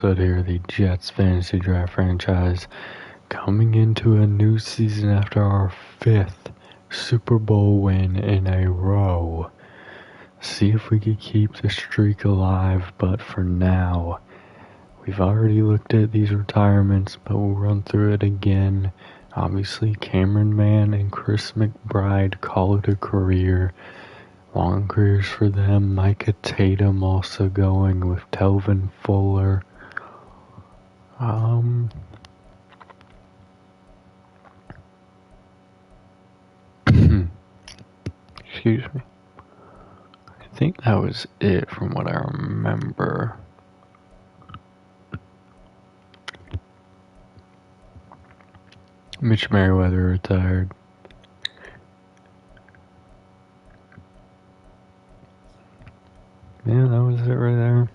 So here, the Jets fantasy draft franchise coming into a new season after our 5th Super Bowl win in a row. See if we can keep the streak alive, but for now, we've already looked at these retirements, but we'll run through it again. Obviously, Cameron Mann and Chris McBride call it a career. Long careers for them. Micah Tatum also going with Telvin Fuller. Excuse me. I think that was it from what I remember. Mitch Merriweather retired. Yeah, that was it right there.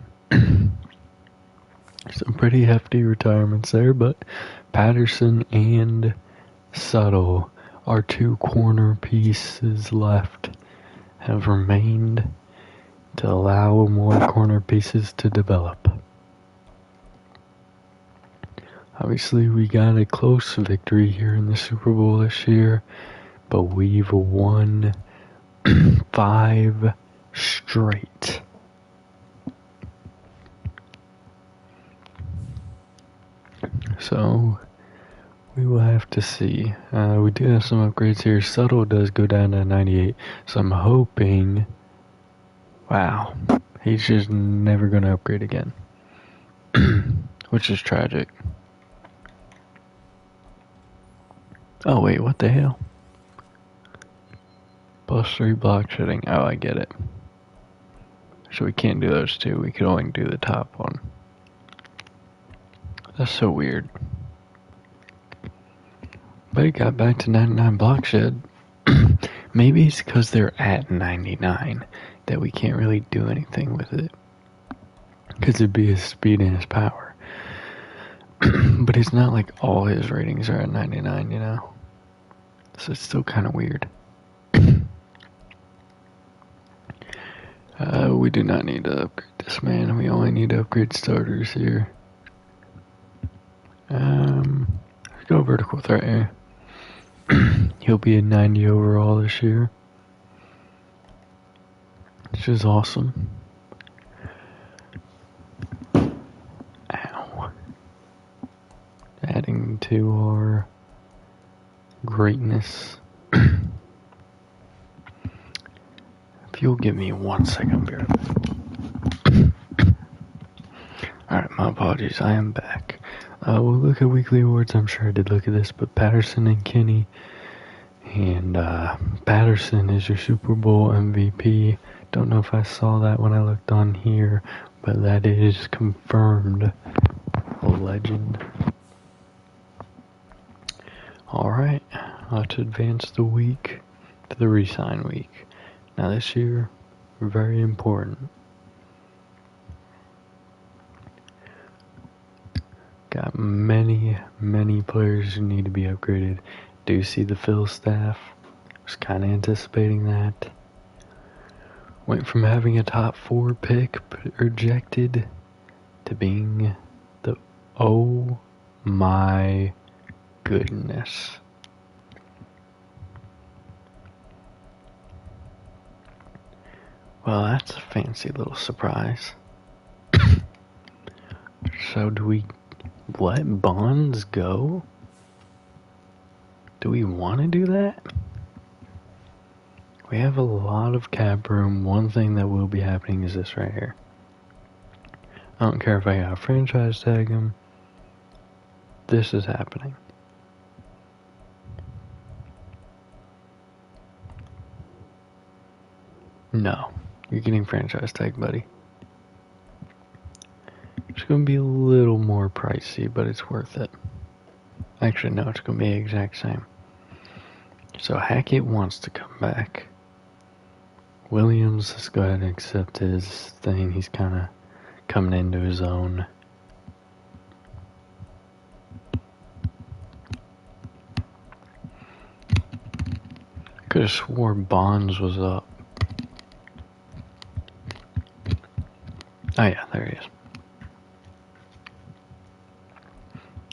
Some pretty hefty retirements there, but Patterson and Suttle, our two corner pieces left, have remained to allow more corner pieces to develop. Obviously, we got a close victory here in the Super Bowl this year, but we've won 5 straight. So, we will have to see. We do have some upgrades here. Suttle does go down to 98, so I'm hoping... Wow, he's just never going to upgrade again. Which is tragic. Oh wait, what the hell? +3 block shedding. Oh, I get it. So we can't do those two. We could only do the top one. That's so weird. But it got back to 99 block shed. Maybe it's because they're at 99 that we can't really do anything with it. Because it'd be his speed and his power. But it's not like all his ratings are at 99, you know? So it's still kind of weird. We do not need to upgrade this man. We only need to upgrade starters here. Let's go vertical threat here. He'll be a 90 overall this year, which is awesome. Ow. Adding to our greatness. If you'll give me 1 second, I'll be right back. Alright, my apologies, I am back. We'll look at weekly awards. I'm sure I did look at this, but Patterson and Kenny. And Patterson is your Super Bowl MVP. Don't know if I saw that when I looked on here, but that is confirmed. A legend. Alright, let's advance the week to the re-sign week. Now this year, very important. Got many players who need to be upgraded. Do see the Phil staff. Was kind of anticipating that. Went from having a top 4 pick projected to being the oh my goodness. Well, that's a fancy little surprise. So do we let Bonds go? Do we want to do that? We have a lot of cap room. One thing that will be happening is this right here. I don't care if I got a franchise tag him. This is happening. No. You're getting franchise tag, buddy. It's going to be a little more pricey, but it's worth it. Actually, no, it's going to be the exact same. So Hackett wants to come back. Williams, let's go ahead and accept his thing. He's kind of coming into his own. I could have swore Bonds was up. Oh yeah, there he is.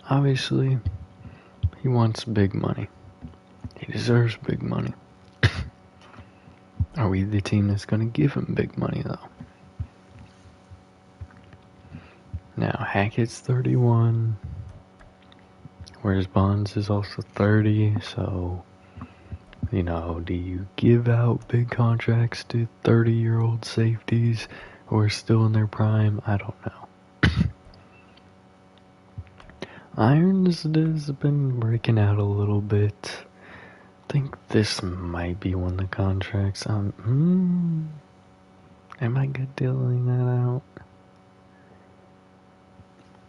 Obviously, he wants big money. He deserves big money. Are we the team that's going to give him big money, though? Now, Hackett's 31, whereas Bonds is also 30, so, do you give out big contracts to 30-year-old safeties who are still in their prime? I don't know. Irons has been breaking out a little bit. I think this might be one of the contracts. Am I good dealing that out?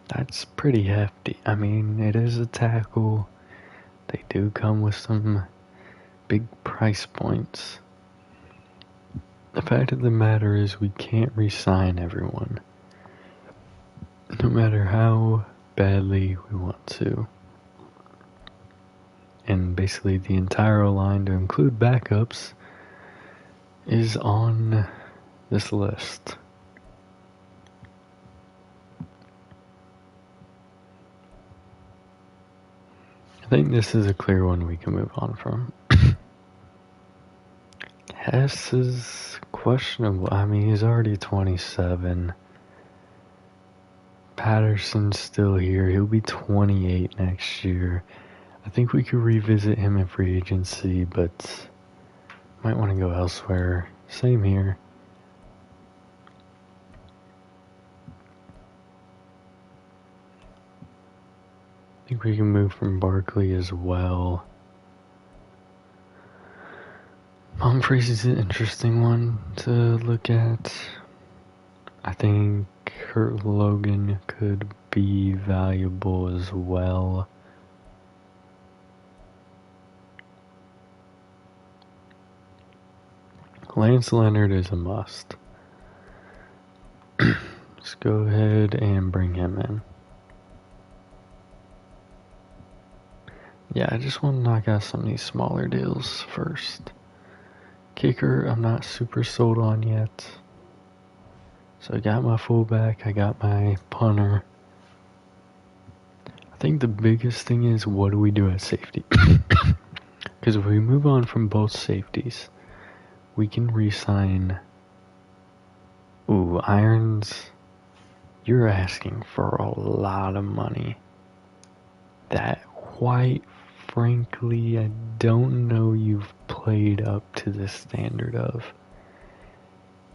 That's pretty hefty. I mean, it is a tackle. They do come with some big price points. The fact of the matter is we can't re-sign everyone. No matter how badly we want to. And basically the entire line, to include backups, is on this list. I think this is a clear one we can move on from. Hess is questionable. I mean, he's already 27. Patterson's still here. He'll be 28 next year. I think we could revisit him in free agency, but might want to go elsewhere. Same here. I think we can move from Barkley as well. Humphreys is an interesting one to look at. I think Kurt Logan could be valuable as well. Lance Leonard is a must. Let's go ahead and bring him in. Yeah, I just want to knock out some of these smaller deals first. Kicker, I'm not super sold on yet. So I got my fullback, I got my punter. I think the biggest thing is, what do we do at safety? Because if we move on from both safeties, we can re-sign. Ooh, Irons, you're asking for a lot of money. That, quite frankly, I don't know you've played up to the standard of.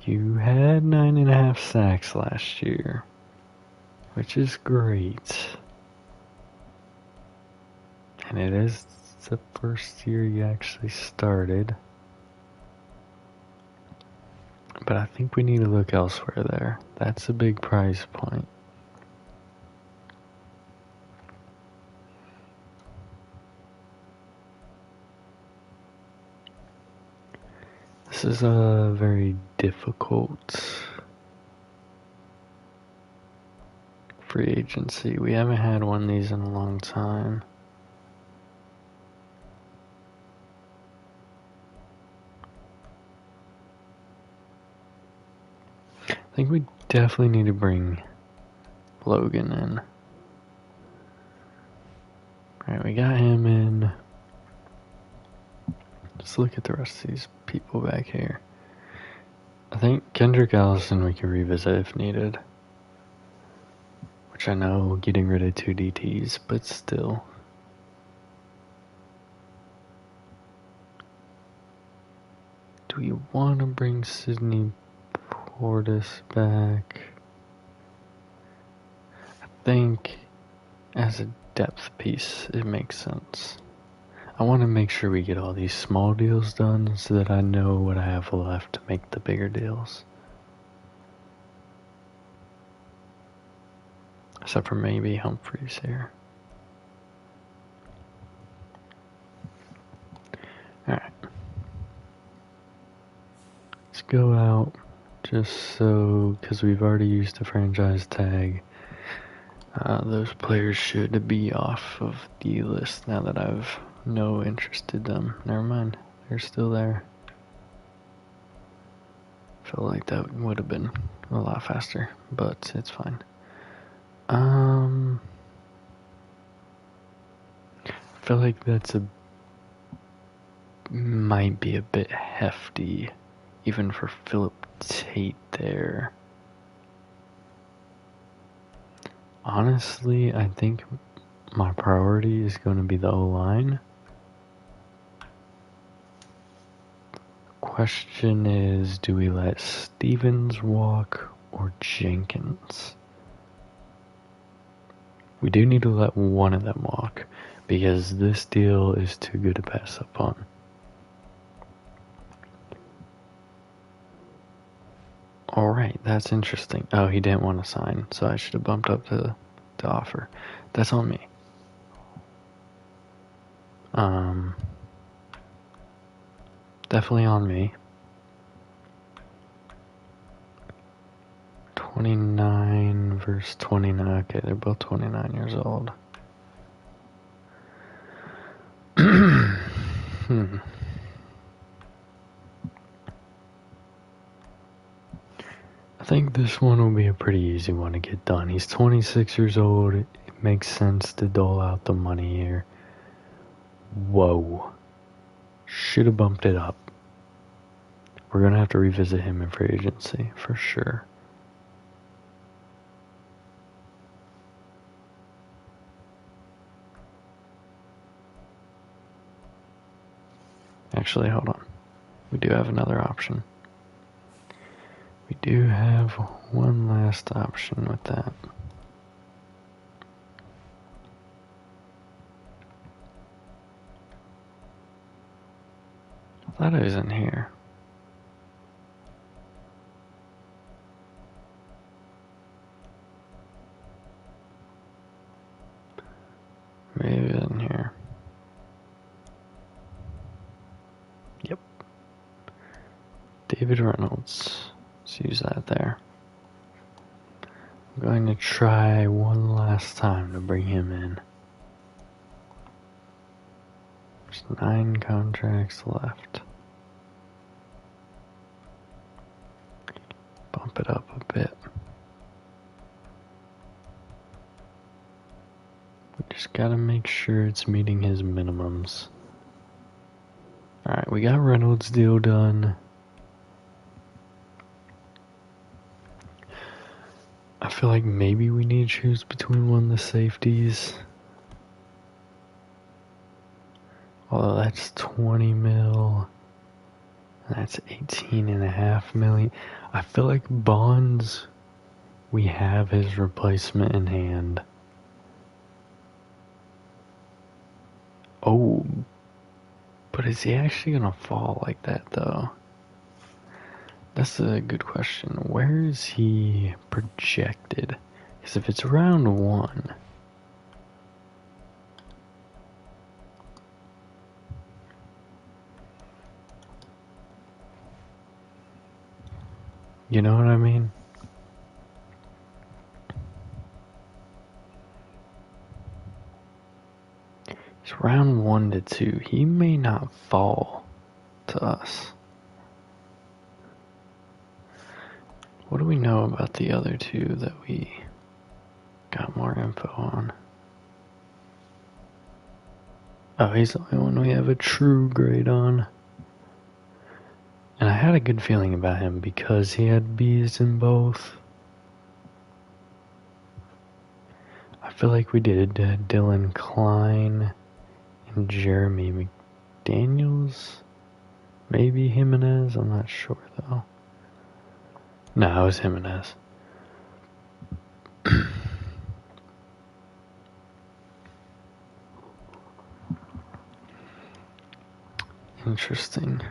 You had 9.5 sacks last year, which is great. And it is the first year you actually started. But I think we need to look elsewhere there. That's a big price point. This is a very difficult free agency. We haven't had one of these in a long time. I think we definitely need to bring Logan in. Alright, we got him in. Let's look at the rest of these people back here. I think Kendrick Allison we can revisit if needed. Which I know, getting rid of 2 DTs, but still. Do we want to bring Sidney Portis back? I think as a depth piece it makes sense. I want to make sure we get all these small deals done so that I know what I have left to make the bigger deals. Except for maybe Humphreys here. Alright. Let's go out just so, because we've already used the franchise tag. Those players should be off of the list now that I've no interest in them. Never mind, they're still there. Felt like that would have been a lot faster, but it's fine. feel like might be a bit hefty, even for Philip Tate there. Honestly, I think my priority is going to be the O-line. Question is, do we let Stevens walk or Jenkins? We do need to let one of them walk, because this deal is too good to pass up on. Alright, that's interesting. Oh, he didn't want to sign, so I should have bumped up the offer. That's on me. Definitely on me. 29 versus 29. Okay, they're both 29 years old. I think this one will be a pretty easy one to get done. He's 26 years old. It makes sense to dole out the money here. Whoa. Should have bumped it up. We're going to have to revisit him in free agency, for sure. Actually, hold on. We do have another option. We do have one last option with that. I thought it was in here. Maybe it's in here. Yep. David Reynolds. Let's use that there. I'm going to try one last time to bring him in. There's 9 contracts left. Bump it up a bit. We just gotta make sure it's meeting his minimums. Alright, we got Reynolds' deal done. I feel like maybe we need to choose between one of the safeties. Although that's 20 mil. That's 18.5 million. I feel like Bonds, we have his replacement in hand. Oh, but is he actually gonna fall like that though? That's a good question. Where is he projected? Because if it's round 1, you know what I mean? It's round 1 to 2. He may not fall to us. What do we know about the other 2 that we got more info on? Oh, he's the only one we have a true grade on. And I had a good feeling about him because he had B's in both. I feel like we did Dylan Klein and Jeremy McDaniels. Maybe Jimenez, I'm not sure though. No, it was Jimenez. Interesting.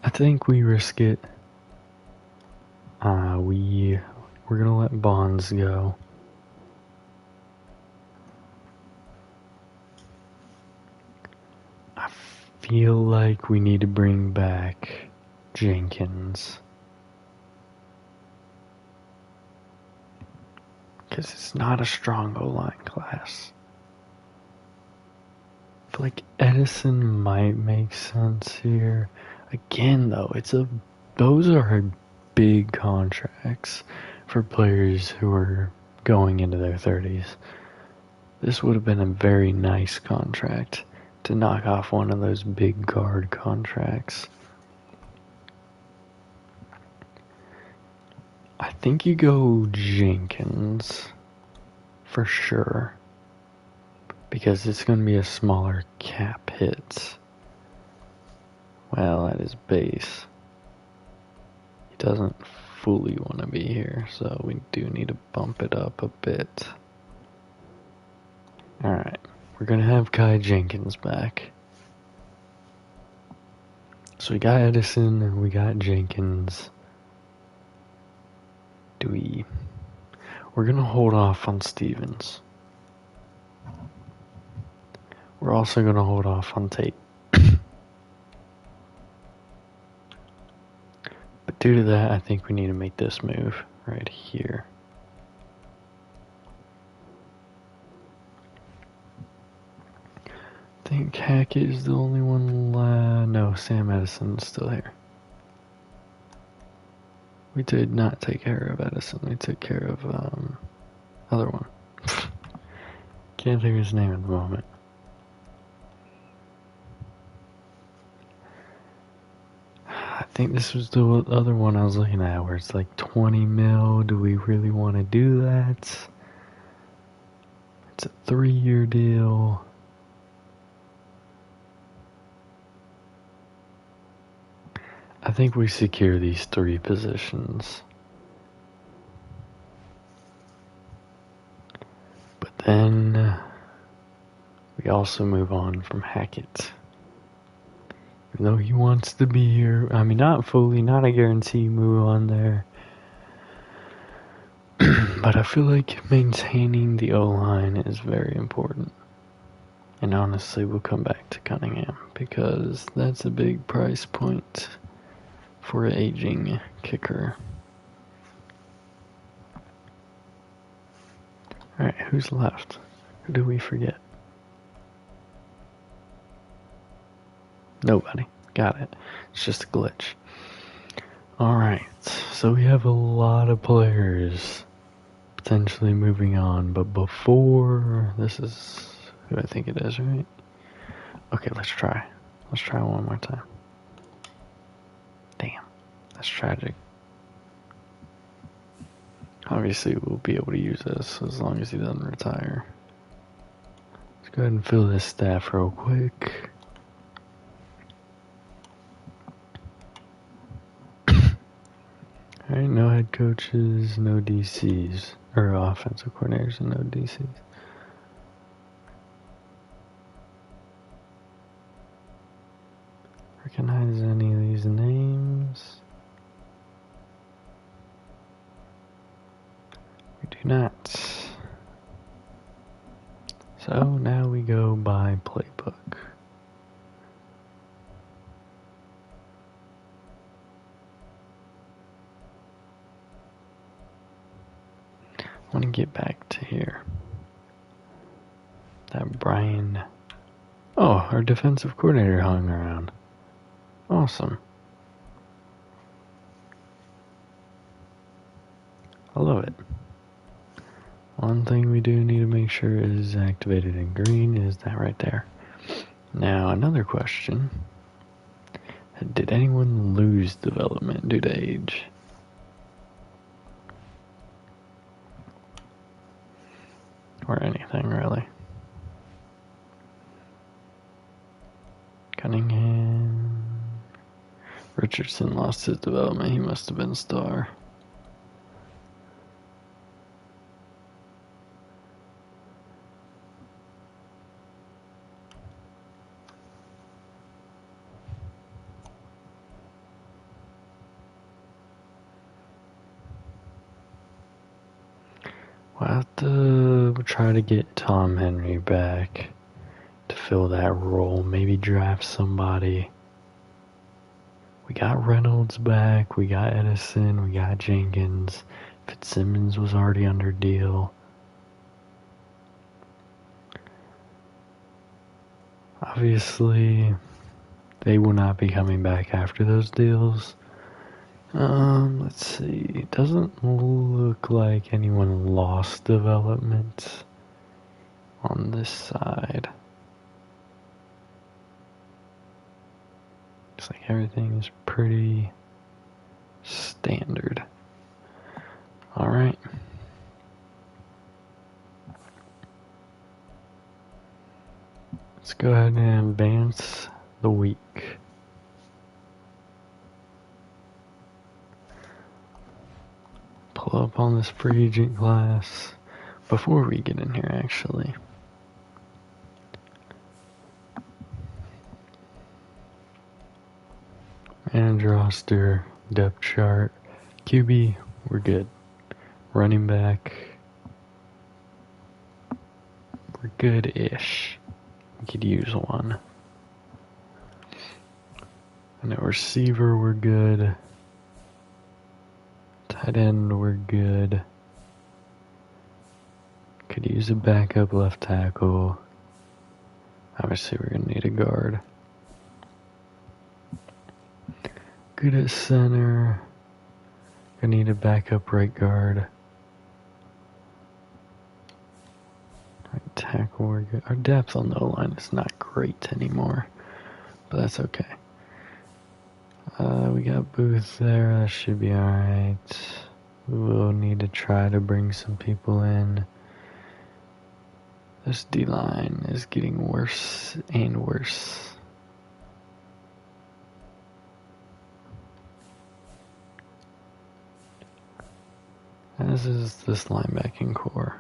I think we risk it. We're gonna let Bonds go. I feel like we need to bring back Jenkins. Because it's not a strong O-line class. I feel like Edison might make sense here. Again, though, those are big contracts for players who are going into their 30s. This would have been a very nice contract to knock off one of those big guard contracts. I think you go Jenkins for sure, because it's going to be a smaller cap hit. Well, at his base, he doesn't fully want to be here, so we do need to bump it up a bit. Alright, we're going to have Kai Jenkins back. So we got Edison and we got Jenkins. We're going to hold off on Stevens. We're also going to hold off on Tate. But due to that, I think we need to make this move right here. I think Hackett is the only one left. No, Sam Edison's still here. We did not take care of Edison. We took care of other one. Can't think of his name at the moment. I think this was the other one I was looking at where it's like 20 mil. Do we really want to do that? It's a 3-year deal. I think we secure these 3 positions. But then we also move on from Hackett. Even though he wants to be here, I mean, not fully, not a guarantee move on there. But I feel like maintaining the O-line is very important. And honestly, we'll come back to Cunningham because that's a big price point for an aging kicker. Alright, who's left? Who do we forget? Nobody. Got it. It's just a glitch. Alright, so we have a lot of players potentially moving on, but before, this is who I think it is, right? Okay, let's try. Let's try one more time. Damn, that's tragic. Obviously, we'll be able to use this as long as he doesn't retire. Let's go ahead and fill this staff real quick. Alright, no head coaches, no DCs, or offensive coordinators and no DCs. Recognize any of these names? We do not. So now we go by playbook. I want to get back to here. That Brian. Oh, our defensive coordinator hung around. Awesome. I love it. One thing we do need to make sure is activated in green is that right there. Now, another question. Did anyone lose development due to age? Or anything, really. Cunningham. Richardson lost his development. He must have been star. We'll have to try to get Tom Henry back to fill that role. Maybe draft somebody. We got Reynolds back. We got Edison. We got Jenkins. Fitzsimmons was already under deal. Obviously, they will not be coming back after those deals. Let's see. It doesn't look like anyone lost development on this side. Looks like everything is pretty standard. Alright. Let's go ahead and advance the week. Pull up on this free agent class before we get in here, actually. Manage roster, depth chart, QB, we're good. Running back, we're good-ish. We could use one. And at receiver, we're good. Tight end, we're good. Could use a backup left tackle. Obviously, we're going to need a guard. Good at center. Gonna need a backup right guard. Right tackle, we're good. Our depth on the O-line is not great anymore, but that's okay. We got Booth there, that should be alright. We will need to try to bring some people in. This D-line is getting worse and worse. As is this linebacking core.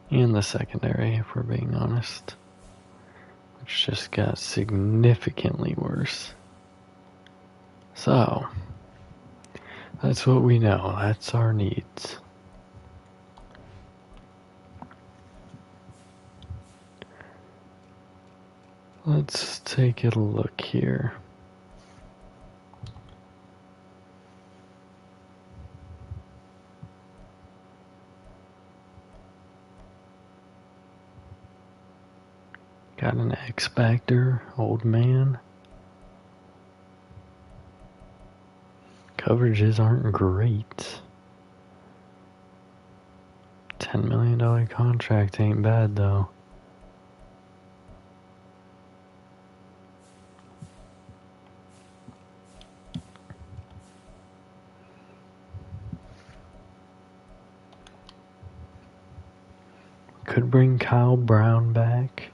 And the secondary, if we're being honest. Which just got significantly worse. So, that's what we know. That's our needs. Let's take a look here. Got an X-Factor, old man. Coverages aren't great. $10 million contract ain't bad though. Could bring Kyle Brown back.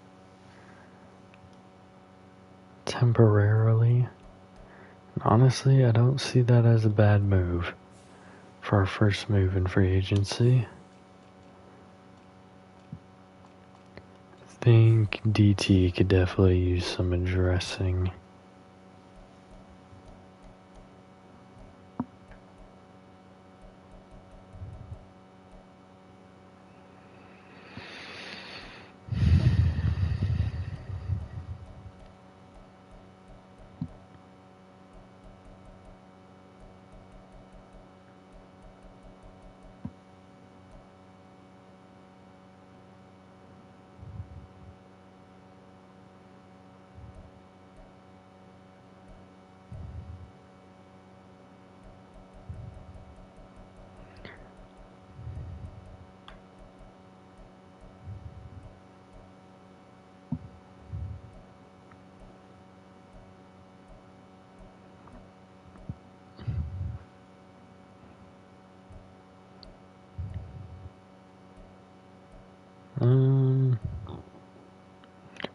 Temporarily. And honestly, I don't see that as a bad move for our first move in free agency. I think DT could definitely use some addressing.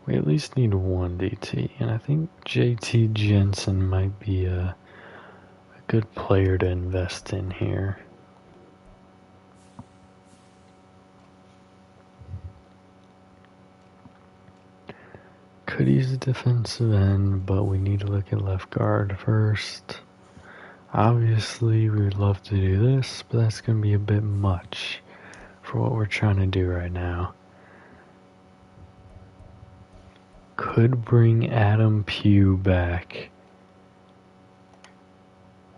We at least need one DT, and I think JT Jensen might be a good player to invest in here. Could use a defensive end, but we need to look at left guard first. Obviously, we would love to do this, but that's going to be a bit much for what we're trying to do right now. Could bring Adam Pugh back.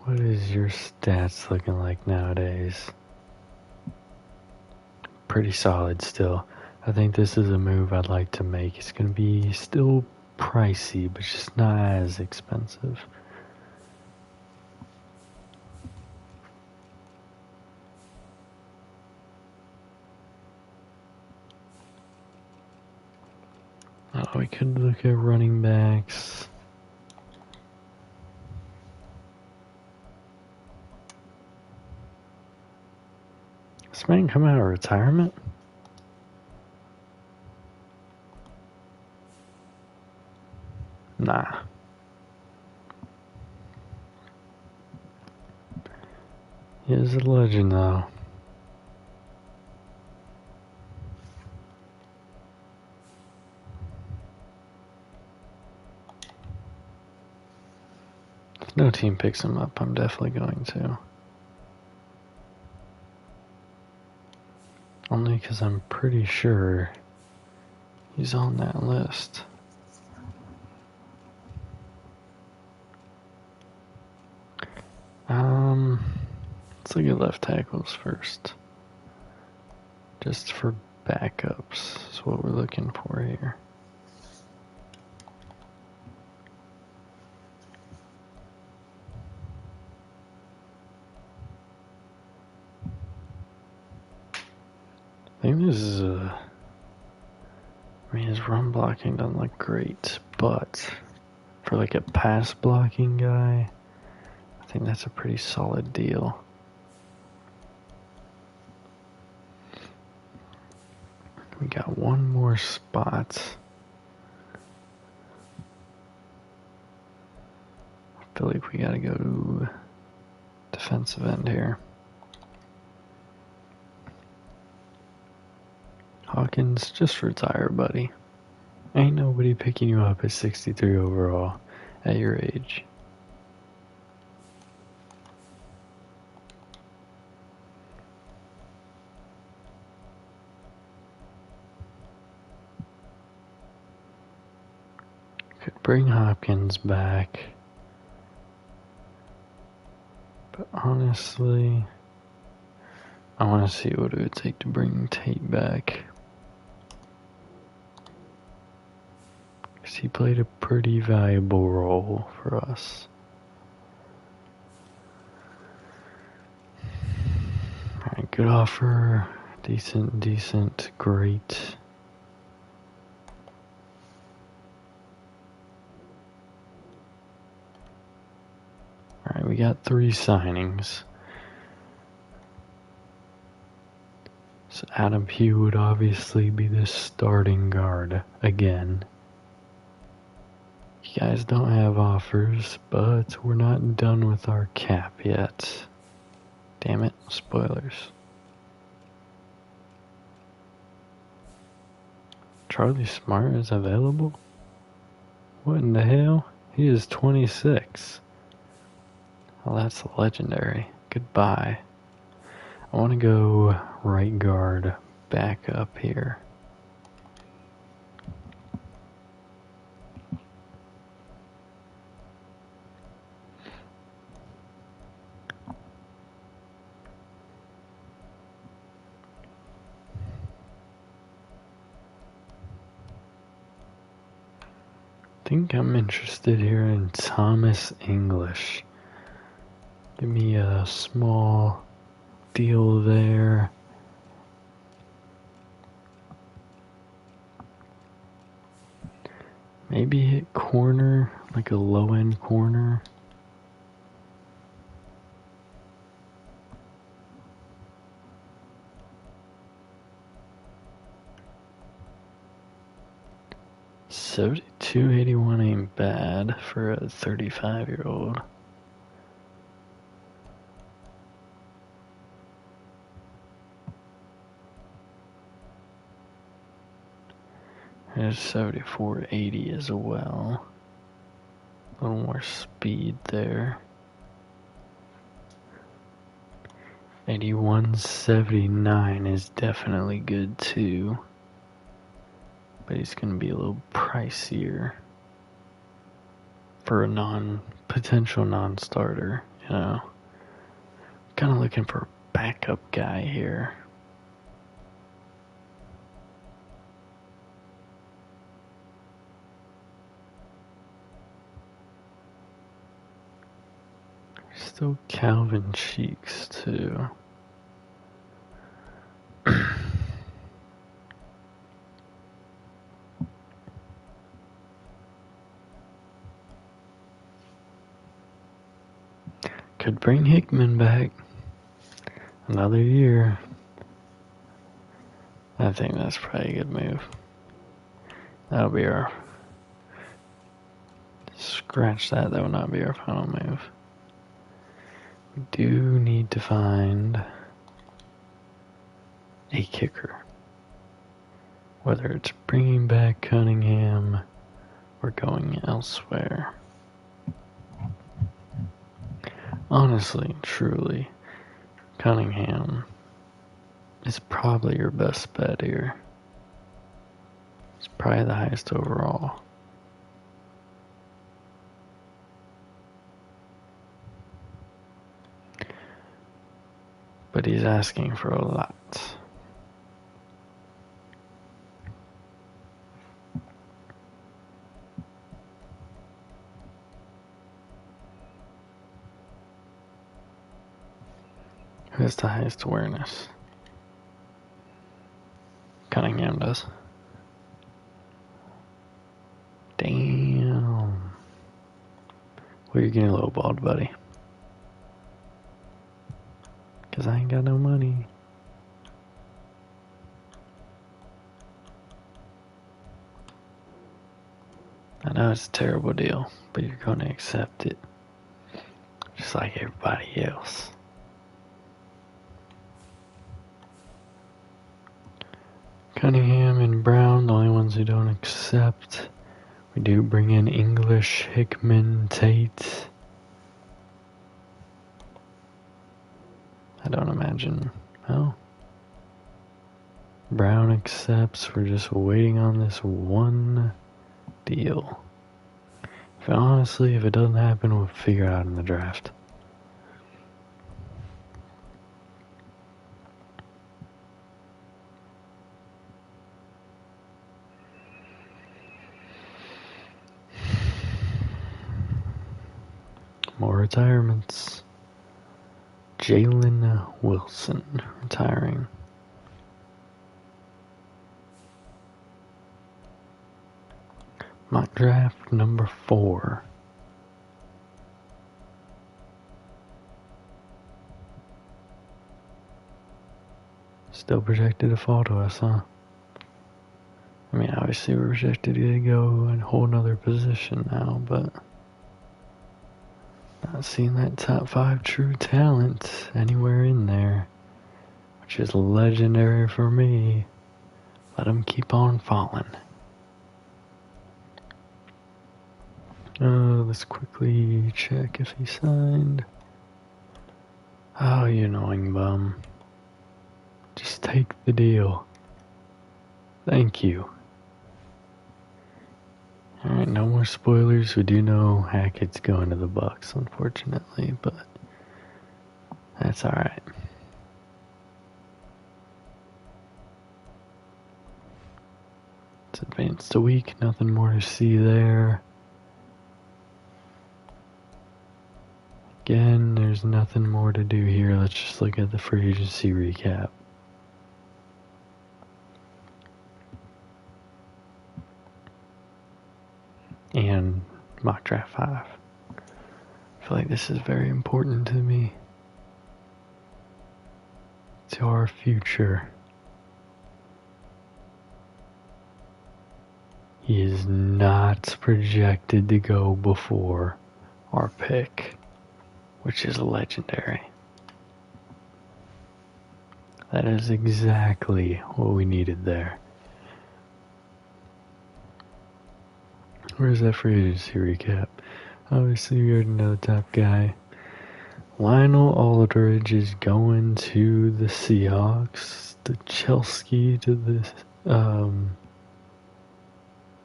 What is your stats looking like nowadays? Pretty solid still. I think this is a move I'd like to make. It's going to be still pricey, but just not as expensive. We could look at running backs. This man come out of retirement? Nah. He is a legend, though. If no team picks him up, I'm definitely going to. Only because I'm pretty sure he's on that list. Let's look at left tackles first. Just for backups is what we're looking for here. I think this is I mean, his run blocking doesn't look great, but for like a pass blocking guy, I think that's a pretty solid deal. We got one more spot. I feel like we gotta go to defensive end here. Hawkins, just retire, buddy. Ain't nobody picking you up at 63 overall at your age. Could bring Hopkins back. But honestly, I want to see what it would take to bring Tate back. Because he played a pretty valuable role for us. Alright, good offer. Decent, great. Alright, we got 3 signings. So Adam Pugh would obviously be the starting guard again. You guys don't have offers, but we're not done with our cap yet. Damn it, spoilers. Charlie Smart is available? What in the hell? He is 26. Well, that's legendary. Goodbye. I want to go right guard back up here. I think I'm interested here in Thomas English. Give me a small deal there. Maybe hit corner, like a low-end corner. $72.81 ain't bad for a 35-year-old. There's $74.80 as well. A little more speed there. $81.79 is definitely good too. But he's gonna be a little pricier for a potential non-starter, you know. Kinda looking for a backup guy here. Still Calvin Cheeks too. Could bring Hickman back. Another year. I think that's probably a good move. That'll be our... Scratch that, that will not be our final move. We do need to find a kicker. Whether it's bringing back Cunningham or going elsewhere. Honestly, truly, Cunningham is probably your best bet here. It's probably the highest overall. But he's asking for a lot. Who has the highest awareness? Cunningham does. Damn. Well, you're getting lowballed, buddy. Because I ain't got no money. I know it's a terrible deal, but you're going to accept it. Just like everybody else. Cunningham and Brown, the only ones who don't accept. We do bring in English, Hickman, Tate. I don't imagine. Oh. Brown accepts. We're just waiting on this one deal. Honestly, if it doesn't happen, we'll figure it out in the draft. More retirements. Jalen Wilson retiring. Mock draft number 4. Still projected to fall to us, huh? I mean, obviously we're projected to go in a whole nother position now, but not seeing that top 5 true talent anywhere in there, which is legendary for me. Let him keep on falling. Let's quickly check if he signed. Oh, you annoying bum. Just take the deal. Thank you. Alright, no more spoilers. We do know Hackett's going to the Bucks, unfortunately, but that's alright. It's advanced a week, nothing more to see there. Again, there's nothing more to do here. Let's just look at the free agency recap. And mock draft 5. I feel like this is very important to me. To our future. He is not projected to go before our pick, which is legendary. That is exactly what we needed there. Where's that free agency recap? Obviously, we already know the top guy. Lionel Aldridge is going to the Seahawks. The Chelsea to the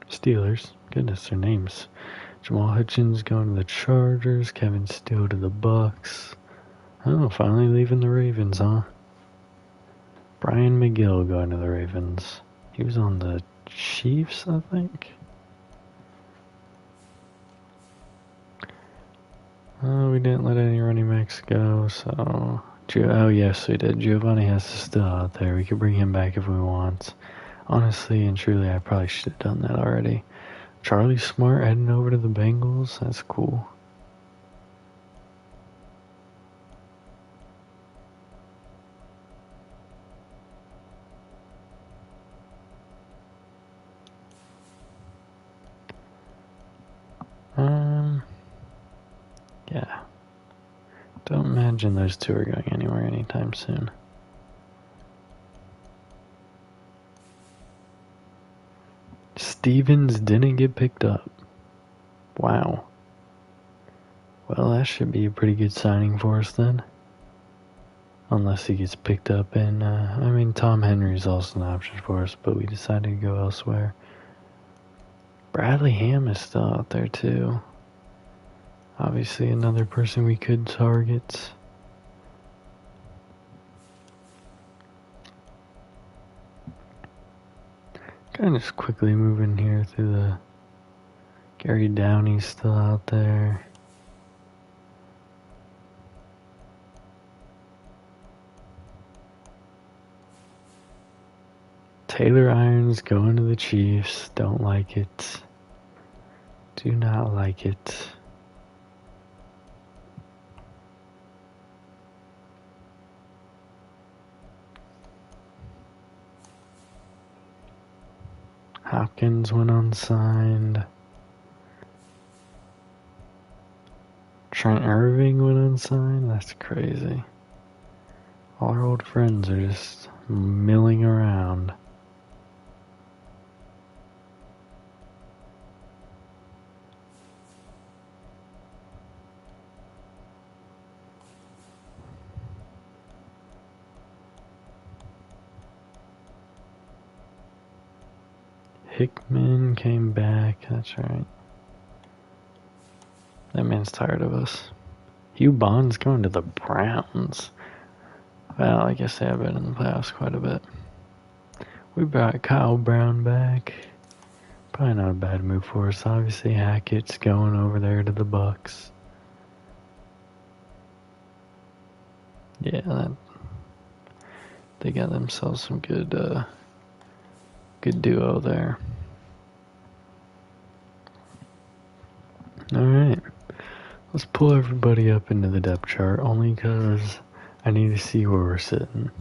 Steelers. Goodness, their names. Jamal Hutchins going to the Chargers. Kevin Steele to the Bucks. Oh, finally leaving the Ravens, huh? Brian McGill going to the Ravens. He was on the Chiefs, I think. We didn't let any running backs go, so... Oh, yes, we did. Giovanni has to still out there. We could bring him back if we want. Honestly and truly, I probably should have done that already. Charlie Smart heading over to the Bengals. That's cool. imagine those two are going anywhere anytime soon. Stevens didn't get picked up. Wow. Well, that should be a pretty good signing for us then. Unless he gets picked up in, I mean, Tom Henry's also an option for us, but we decided to go elsewhere. Bradley Ham is still out there too. Obviously another person we could target. Kind of just quickly moving here through the... Gary Downey's still out there. Taylor Irons going to the Chiefs. Don't like it. Do not like it. Hopkins went unsigned. Trent Irving went unsigned? That's crazy. All our old friends are just milling around. Hickman came back, that's right. That man's tired of us. Hugh Bond's going to the Browns. Well, I guess they have been in the playoffs quite a bit. We brought Kyle Brown back. Probably not a bad move for us. Obviously, Hackett's going over there to the Bucks. Yeah, they got themselves some good duo there. Alright. Let's pull everybody up into the depth chart, only because I need to see where we're sitting.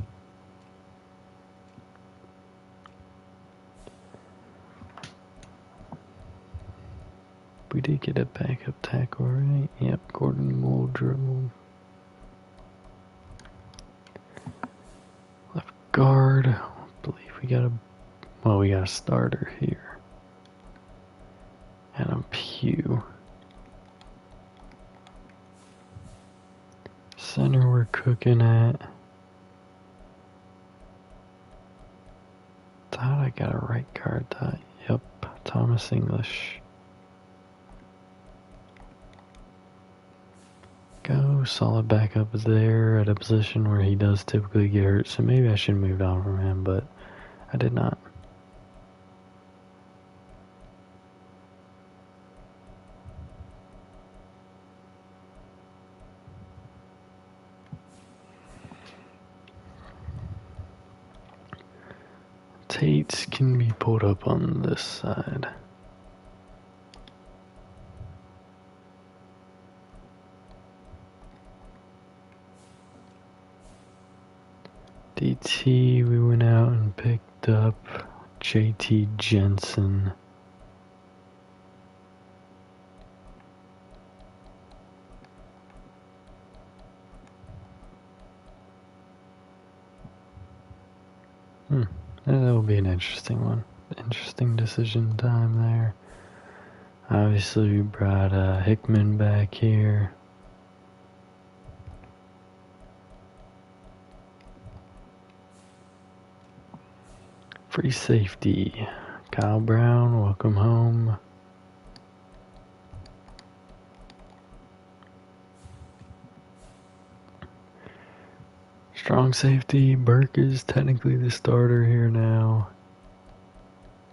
We did get a backup tackle, right? Yep, Gordon Muldrow. Left guard. I believe we got a starter here. Adam Pugh. Center we're cooking at. Thought I got a right guard. Yep, Thomas English. Go, solid backup there at a position where he does typically get hurt, so maybe I should have moved on from him, but I did not. Tates can be pulled up on this side. DT, we went out and picked up JT Jensen. That will be an interesting one. Interesting decision time there. Obviously, we brought Hickman back here. Free safety. Kyle Brown, welcome home. Strong safety. Burke is technically the starter here now.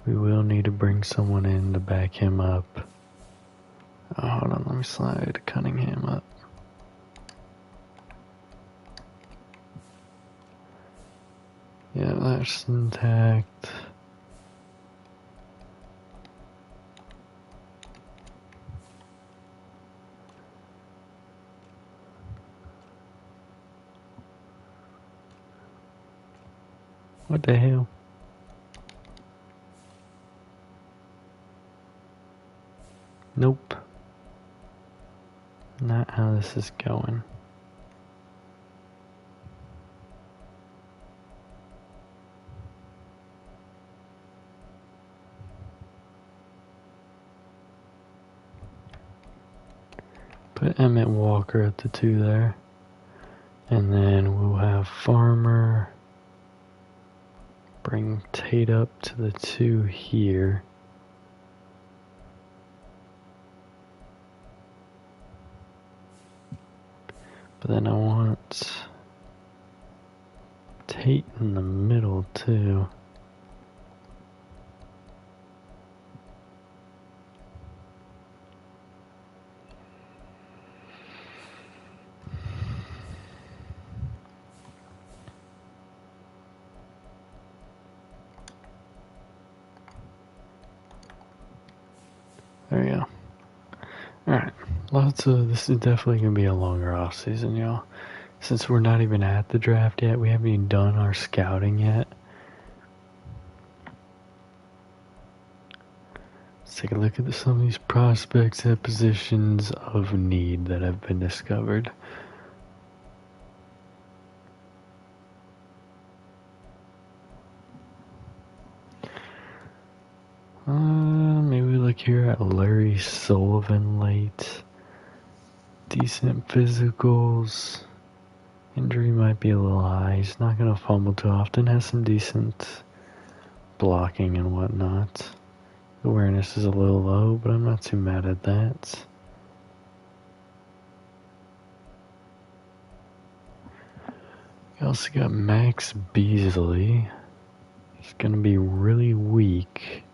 We will need to bring someone in to back him up. Oh, hold on, let me slide Cunningham up. Yeah, that's intact. What the hell? Nope. Not how this is going. Put Emmett Walker at the 2 there. And then we'll have Farmer. Bring Tate up to the 2 here. But then I want Tate in the middle too. There you go. Alright, this is definitely going to be a longer off season, y'all. Since we're not even at the draft yet, we haven't even done our scouting yet. Let's take a look at some of these prospects at positions of need that have been discovered. Maybe we look here at Larry Sullivan late. Decent physicals. Injury might be a little high. He's not going to fumble too often. Has some decent blocking and whatnot. Awareness is a little low, but I'm not too mad at that. We also got Max Beasley. He's going to be really weak.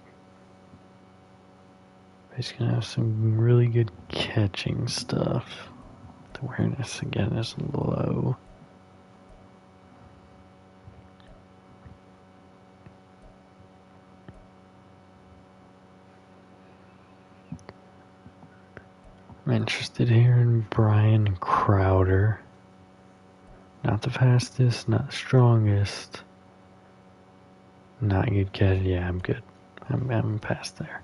He's going to have some really good catching stuff. The awareness again is low. I'm interested here in Brian Crowder. Not the fastest, not the strongest. Not good catch. Yeah, I'm good. I'm past there.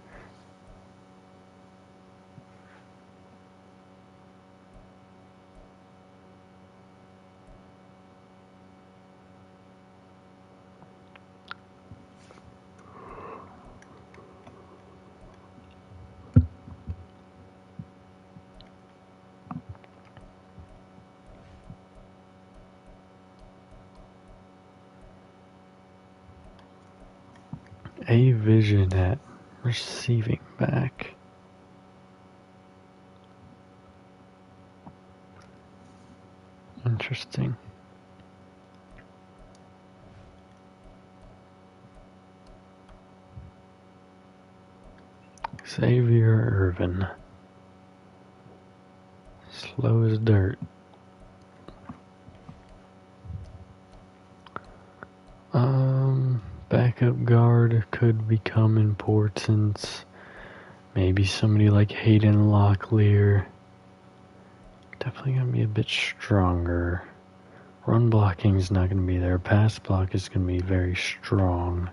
A Vision at receiving back. Interesting. Xavier Irvin. Slow as dirt. Backup guard could become important. Maybe somebody like Hayden Locklear. Definitely gonna be a bit stronger. Run blocking is not gonna be there. Pass block is gonna be very strong.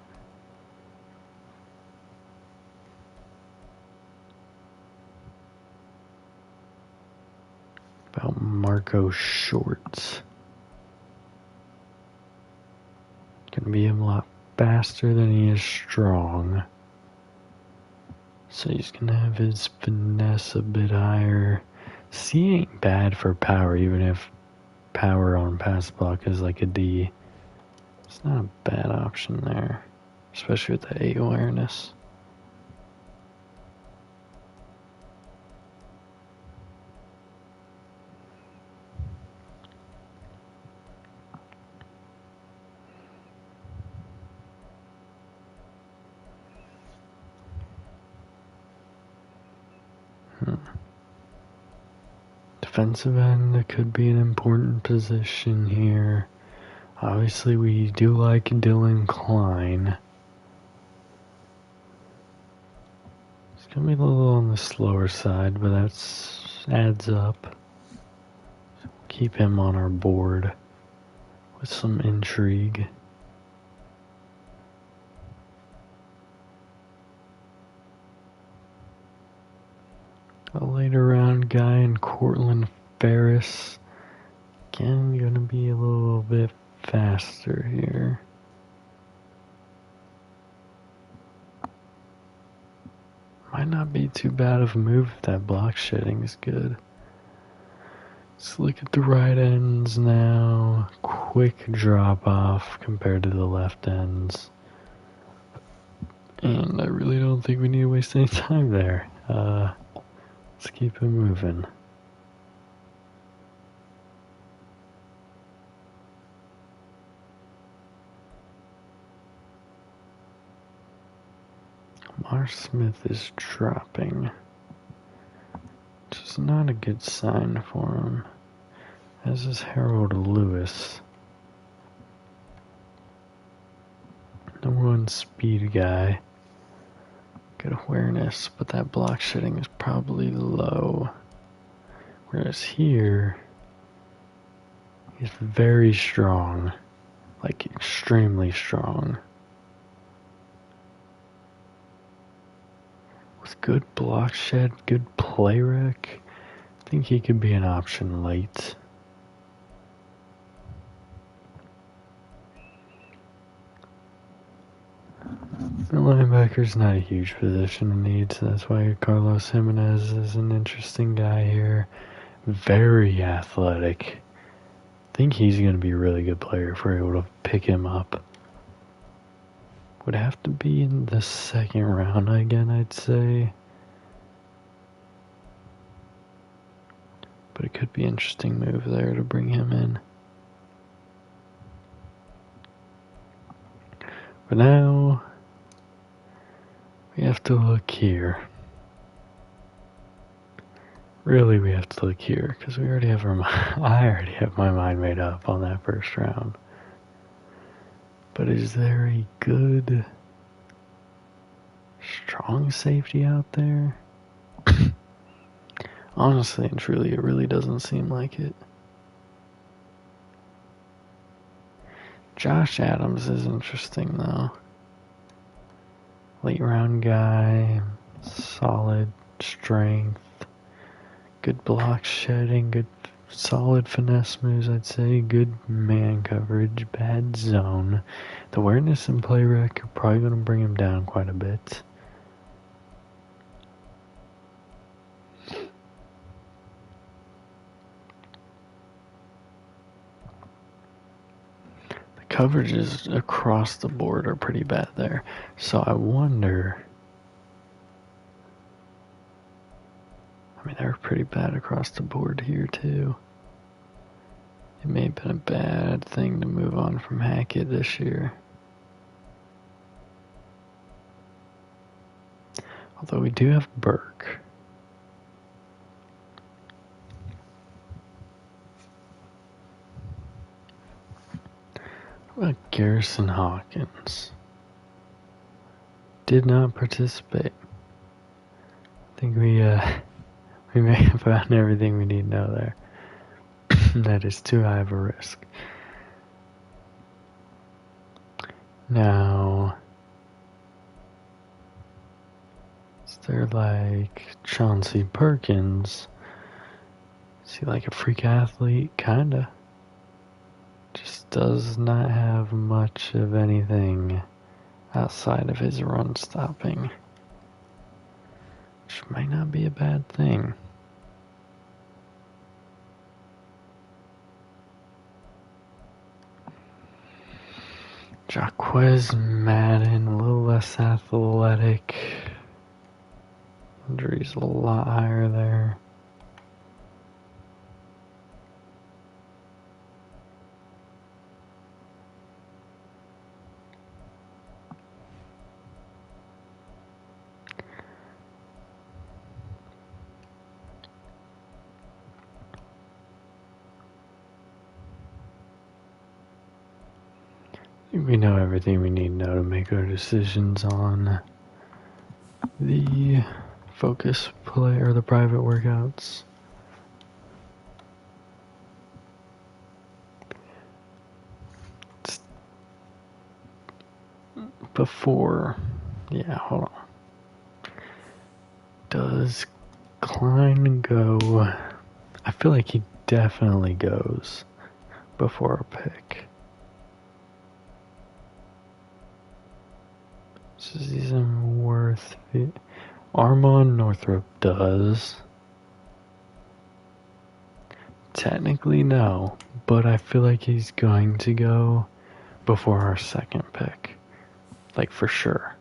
About Marco Short. Gonna be a lot faster than he is strong. So he's gonna have his finesse a bit higher. C ain't bad for power, even if power on pass block is like a D. It's not a bad option there, especially with the A awareness. Defensive end could be an important position here. Obviously, we do like Dylan Klein. It's gonna be a little on the slower side, but that adds up. So keep him on our board with some intrigue. A later round guy in Cortland Ferris. Again, gonna be a little bit faster here. Might not be too bad of a move if that block shedding is good. Let's look at the right ends now. Quick drop off compared to the left ends. And I really don't think we need to waste any time there. Let's keep it moving. Marsh Smith is dropping, which is not a good sign for him, as is Harold Lewis. Number one speed guy. Good awareness, but that block shedding is probably low. Whereas here, he's very strong, like extremely strong. With good block shed, good play rec, I think he could be an option late. The linebacker's not a huge position of need, so that's why Carlos Jimenez is an interesting guy here. Very athletic. I think he's going to be a really good player if we're able to pick him up. Would have to be in the second round again, I'd say. But it could be an interesting move there to bring him in. But now, we have to look here. Really, we have to look here, because we already have I already have my mind made up on that first round. But is there a good, strong safety out there? Honestly and truly, it really doesn't seem like it. Josh Adams is interesting, though. Late round guy, solid strength, good block shedding, good solid finesse moves, I'd say, good man coverage, bad zone. The awareness and play rec are probably going to bring him down quite a bit. The coverages across the board are pretty bad there, so I wonder... I mean, they're pretty bad across the board here, too. It may have been a bad thing to move on from Hackett this year. Although we do have Burke. What about Garrison Hawkins? Did not participate. I think we may have found everything we need to know there. That is too high of a risk. Now, is there like Chauncey Perkins? Is he like a freak athlete? Kinda. Just does not have much of anything outside of his run stopping. Which might not be a bad thing. Jaquez Madden, a little less athletic. Injury's a lot higher there. We know everything we need to know to make our decisions on the focus play or the private workouts. Before, yeah, hold on. Does Klein go? I feel like he definitely goes before a pick. This isn't worth it. Armand Northrup does. Technically, no, but I feel like he's going to go before our second pick. Like, for sure.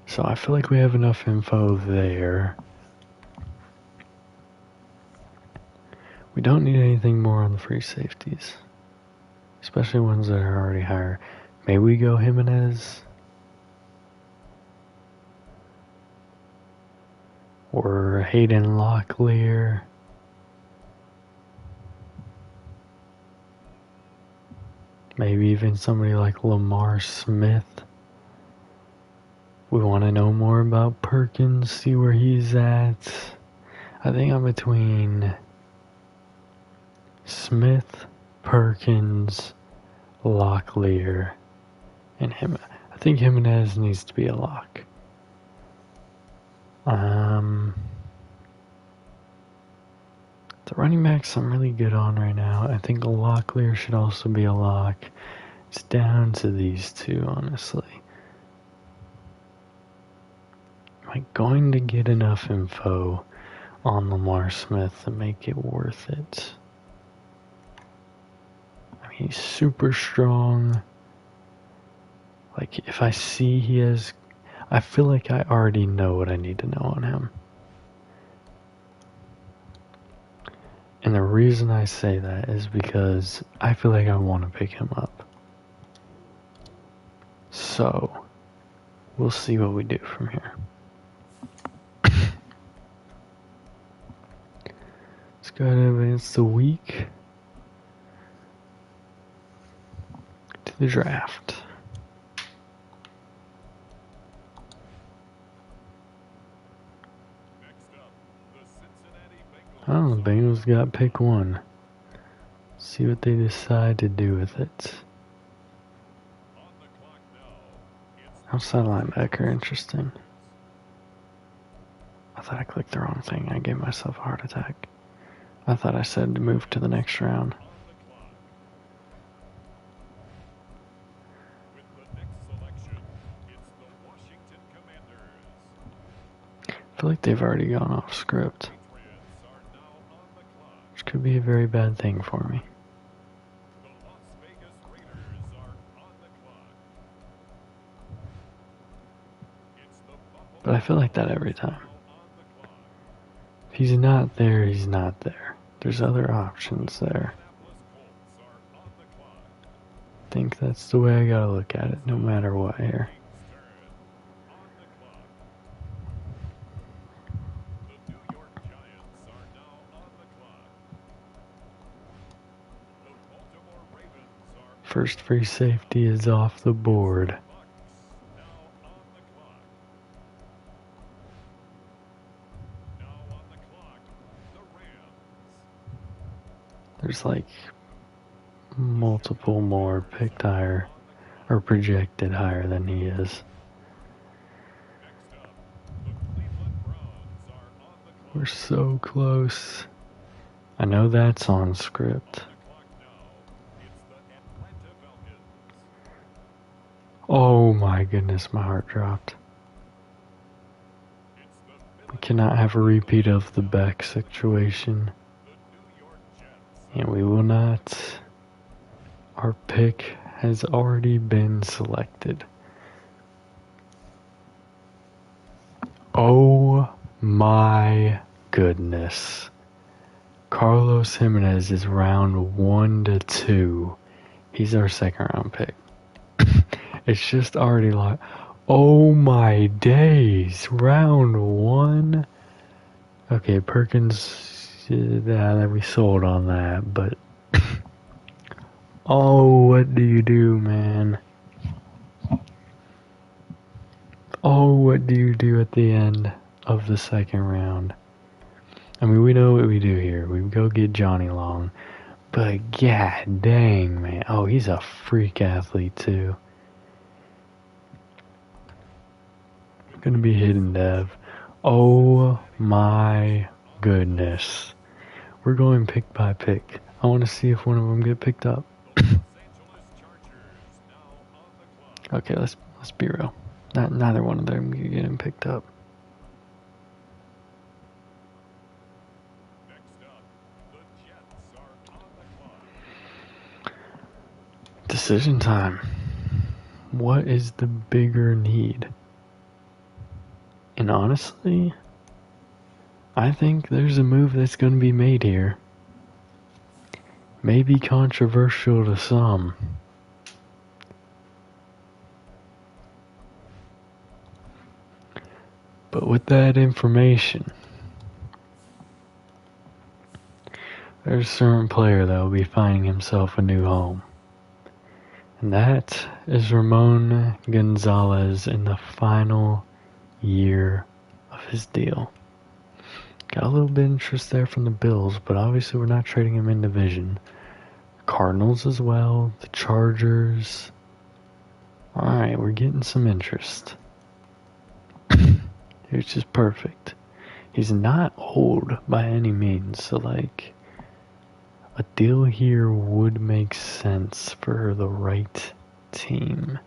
So I feel like we have enough info there. We don't need anything more on the free safeties. Especially ones that are already higher. Maybe we go Jimenez? Or Hayden Locklear? Maybe even somebody like Lamar Smith. We want to know more about Perkins, see where he's at. I think I'm between Smith, Perkins, Locklear, and him. I think Jimenez needs to be a lock. The running backs I'm really good on right now. I think Locklear should also be a lock. It's down to these two, honestly. Am I going to get enough info on Lamar Smith to make it worth it? I mean, he's super strong. Like, if I see he has... I feel like I already know what I need to know on him. And the reason I say that is because I feel like I want to pick him up. So, we'll see what we do from here. Let's go ahead and advance the week to the draft. Oh, the Bengals got pick 1. See what they decide to do with it. Outside linebacker, interesting. I thought I clicked the wrong thing. I gave myself a heart attack. I thought I said to move to the next round. I feel like they've already gone off script. Which could be a very bad thing for me. But I feel like that every time. If he's not there, he's not there. There's other options there. I think that's the way I gotta look at it, no matter what here. First free safety is off the board. There's like multiple more picked higher or projected higher than he is. We're so close. I know that's on script. Oh my goodness, my heart dropped. We cannot have a repeat of the Beck situation. And we will not. Our pick has already been selected. Oh my goodness. Carlos Jimenez is round 1 to 2. He's our second round pick. It's just already like, oh my days, round 1. Okay, Perkins, yeah, we sold on that, but oh, what do you do, man? Oh, what do you do at the end of the second round? I mean, we know what we do here. We go get Johnny Long, but god dang, man. Oh, he's a freak athlete too. Gonna be hidden dev. Oh my goodness. We're going pick by pick. I want to see if one of them get picked up. Okay, let's be real. Neither one of them can get picked up. Decision time. What is the bigger need? And honestly, I think there's a move that's going to be made here. Maybe controversial to some. But with that information, there's a certain player that will be finding himself a new home. And that is Ramon Gonzalez in the final year of his deal. Got a little bit of interest there from the Bills, but obviously we're not trading him in division. Cardinals as well, the Chargers. Alright, we're getting some interest. It's just perfect. He's not old by any means, so like a deal here would make sense for the right team.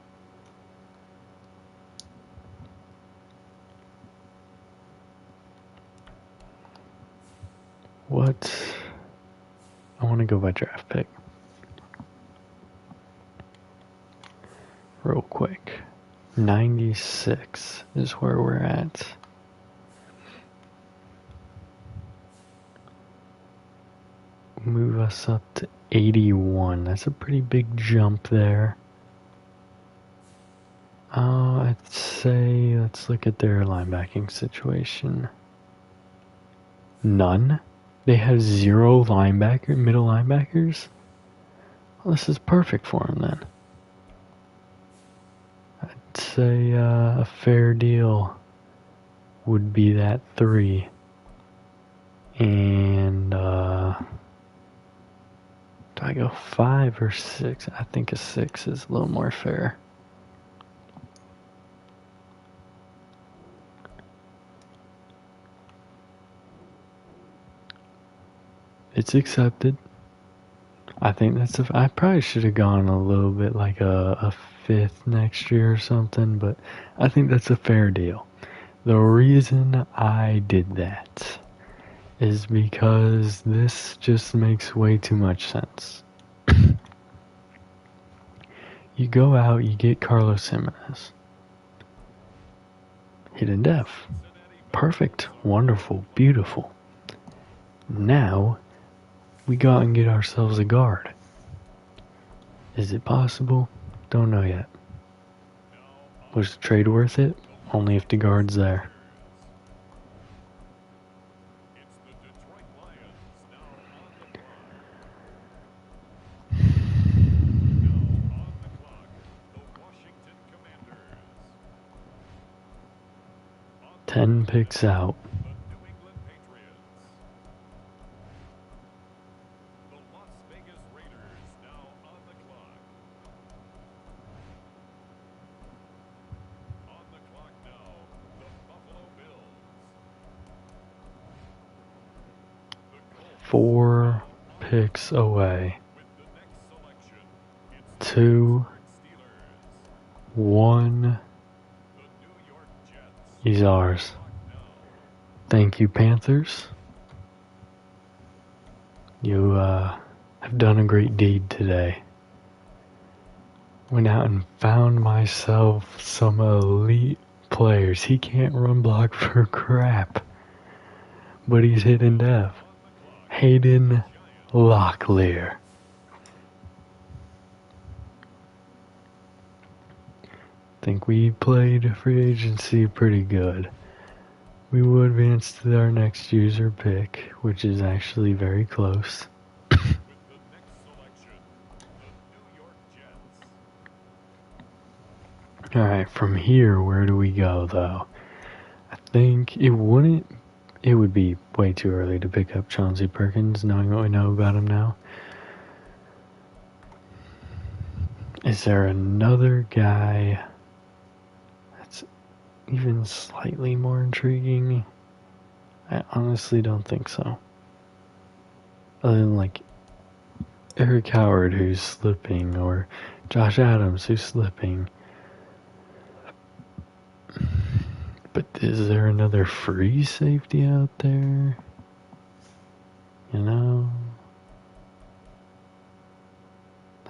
What? I want to go by draft pick. Real quick. 96 is where we're at. Move us up to 81. That's a pretty big jump there. I'd say let's look at their linebacking situation. None? They have 0 middle linebackers? Well, this is perfect for them then. I'd say a fair deal would be that 3. And do I go 5 or 6? I think a 6 is a little more fair. It's accepted. I think I probably should have gone a little bit like a 5th next year or something, but I think that's a fair deal. The reason I did that is because this just makes way too much sense. You go out, you get Carlos Jimenez. Hidden Dev. Perfect, wonderful, beautiful. Now, we go out and get ourselves a guard. Is it possible? Don't know yet. Was the trade worth it? Only if the guard's there. Ten picks out. Four picks away. 2, 1. He's ours. Thank you, Panthers. You have done a great deed today. Went out and found myself some elite players. He can't run block for crap, but he's Hidden Dev. Hayden Locklear. Think we played free agency pretty good. We will advance to our next user pick, which is actually very close. Alright, from here, where do we go, though? I think it would be way too early to pick up Chauncey Perkins, knowing what we know about him now. Is there another guy that's even slightly more intriguing? I honestly don't think so. Other than like Eric Howard, who's slipping, or Josh Adams, who's slipping. But is there another free safety out there? You know?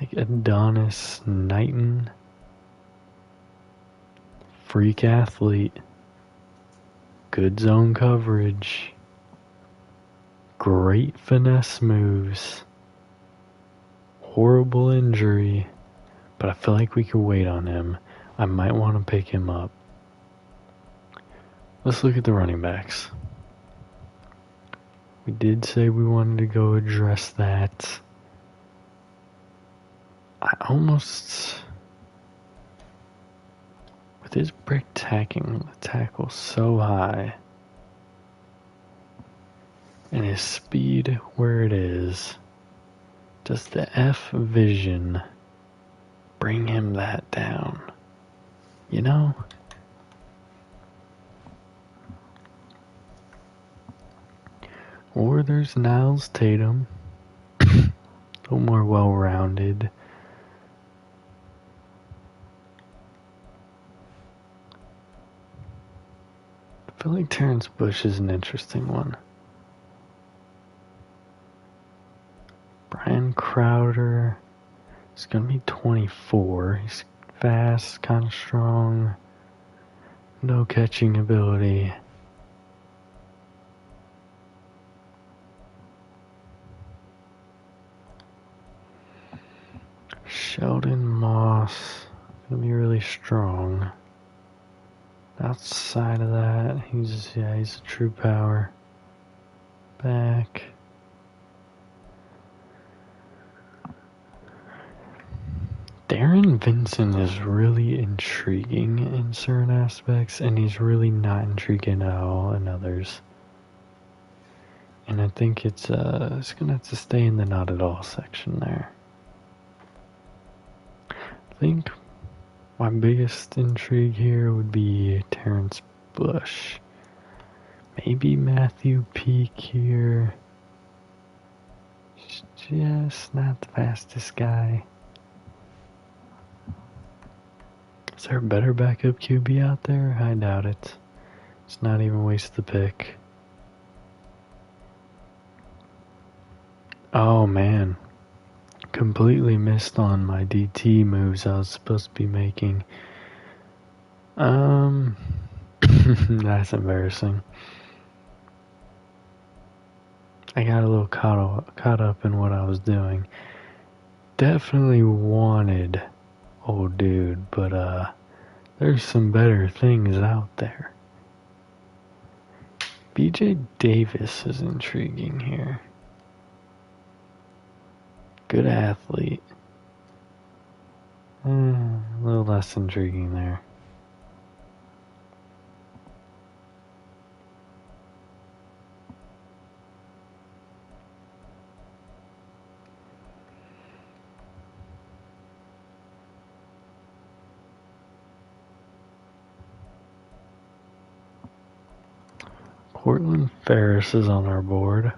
like Adonis Knighton, freak athlete, good zone coverage, great finesse moves, horrible injury, but I feel like we could wait on him. I might want to pick him up. Let's look at the running backs. We did say we wanted to go address that. I almost, with his brick tackle so high, and his speed where it is, does the F vision bring him that down? You know? Or there's Niles Tatum, a little more well-rounded. I feel like Terrence Bush is an interesting one. Brian Crowder is going to be 24. He's fast, kind of strong, no catching ability. Sheldon Moss, going to be really strong. Outside of that, he's a true power back. Darren Vincent is really intriguing in certain aspects, and he's really not intriguing at all in others. And I think it's gonna have to stay in the not at all section there. I think my biggest intrigue here would be Terrence Bush. Maybe Matthew Peak here. Just not the fastest guy. Is there a better backup QB out there? I doubt it. It's not even waste the pick. Oh man. Completely missed on my DT moves I was supposed to be making. That's embarrassing. I got a little caught up in what I was doing. Definitely wanted old dude, but there's some better things out there. BJ Davis is intriguing here. Good athlete. A little less intriguing there. Cortland Ferris is on our board.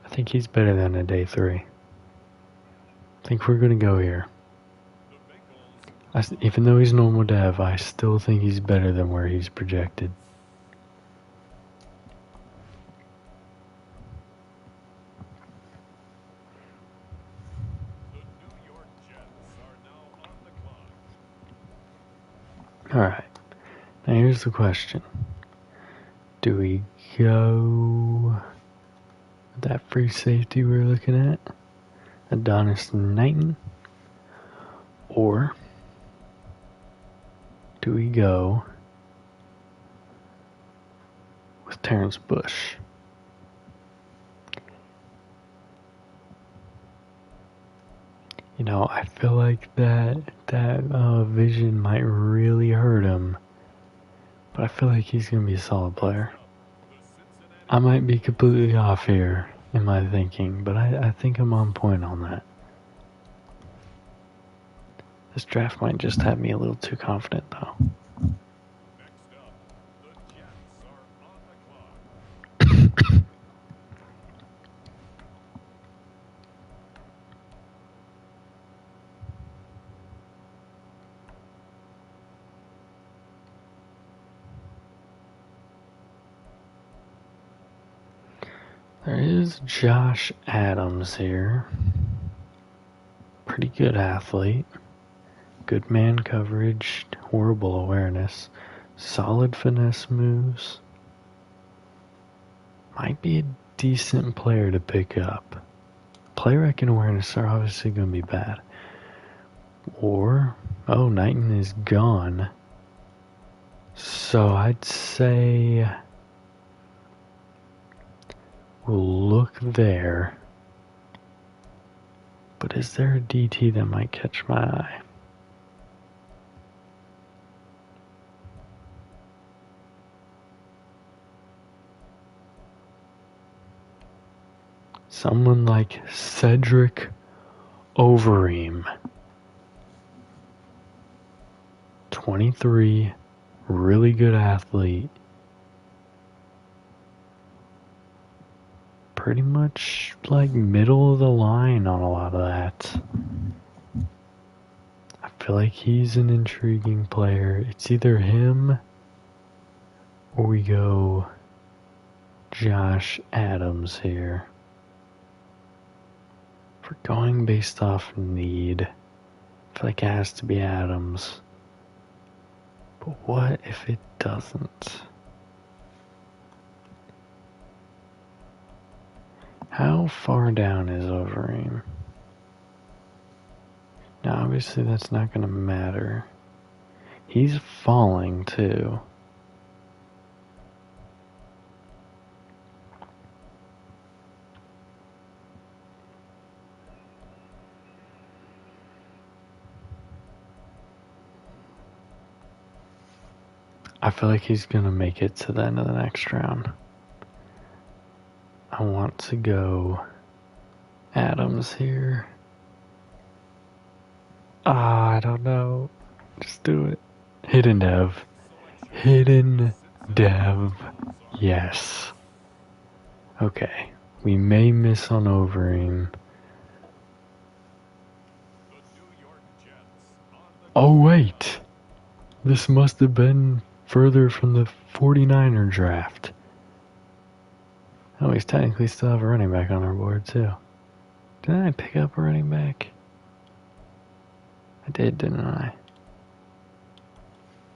I think he's better than a day 3. I think we're going to go here. Even though he's normal dev, I still think he's better than where he's projected. Alright, now here's the question. Do we go with that free safety we're looking at? Adonis Knighton? Or do we go with Terrence Bush? You know, I feel like that vision might really hurt him, but I feel like he's going to be a solid player. I might be completely off here in my thinking, but I think I'm on point on that. This draft might just have me a little too confident, though. There is Josh Adams here. Pretty good athlete. Good man coverage, horrible awareness, solid finesse moves. Might be a decent player to pick up. Play rec and awareness are obviously going to be bad. Or, oh, Knighton is gone. So I'd say we'll look there. But is there a DT that might catch my eye? Someone like Cedric Overeem. 23, really good athlete. Pretty much like middle of the line on a lot of that. I feel like he's an intriguing player. It's either him or we go Josh Adams here. If we're going based off need, I feel like it has to be Adams. But what if it doesn't? How far down is Overeem? Now obviously that's not going to matter. He's falling too. I feel like he's going to make it to the end of the next round. I want to go Adams here. I don't know. Just do it. Hidden Dev. Hidden Dev. Yes. Okay. We may miss on Overeem. Oh, wait. This must have been further from the 49er draft. Oh, we technically still have a running back on our board, too. Didn't I pick up a running back? I did, didn't I?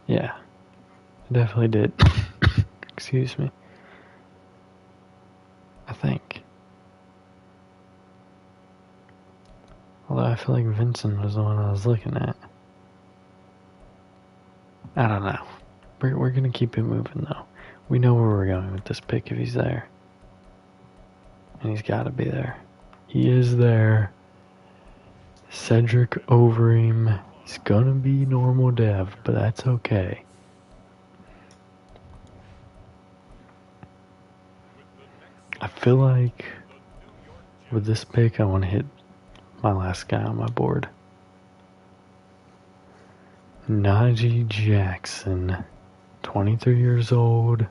Yeah. I definitely did. Excuse me. I think. Although I feel like Vincent was the one I was looking at. I don't know. We're gonna keep it moving, though. We know where we're going with this pick if he's there. And he's gotta be there. He is there. Cedric Overeem. He's gonna be normal dev, but that's okay. I feel like with this pick, I want to hit my last guy on my board. Najee Jackson, 23 years old,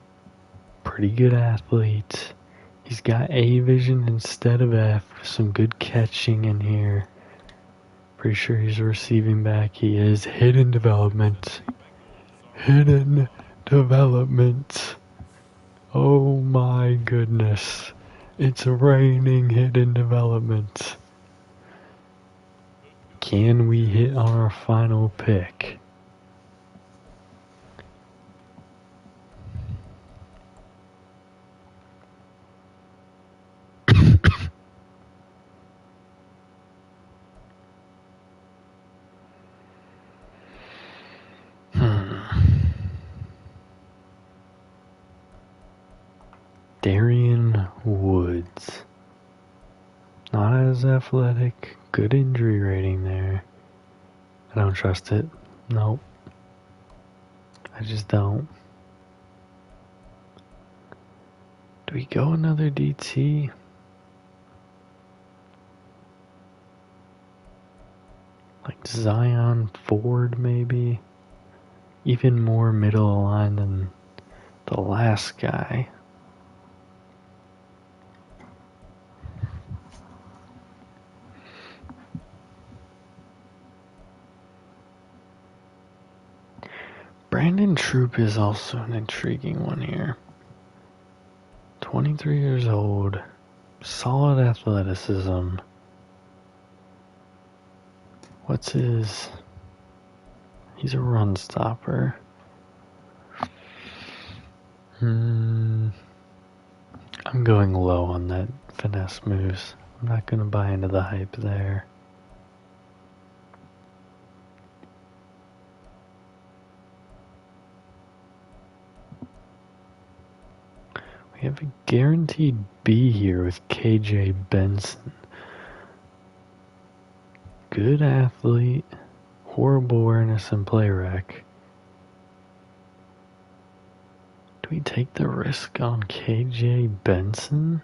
pretty good athlete. He's got A vision instead of F, some good catching in here. Pretty sure he's a receiving back. He is hidden development. Hidden development. Oh my goodness. It's raining hidden development. Can we hit on our final pick? Darian Woods. Not as athletic. Good injury rating there. I don't trust it. Nope. I just don't. Do we go another DT? Like Zion Ford, maybe? Even more middle of the line than the last guy. Brandon Troop is also an intriguing one here. 23 years old. Solid athleticism. What's his... He's a run stopper. I'm going low on that finesse moves. I'm not going to buy into the hype there. We have a guaranteed B here with KJ Benson. Good athlete, horrible awareness and play rec. Do we take the risk on KJ Benson?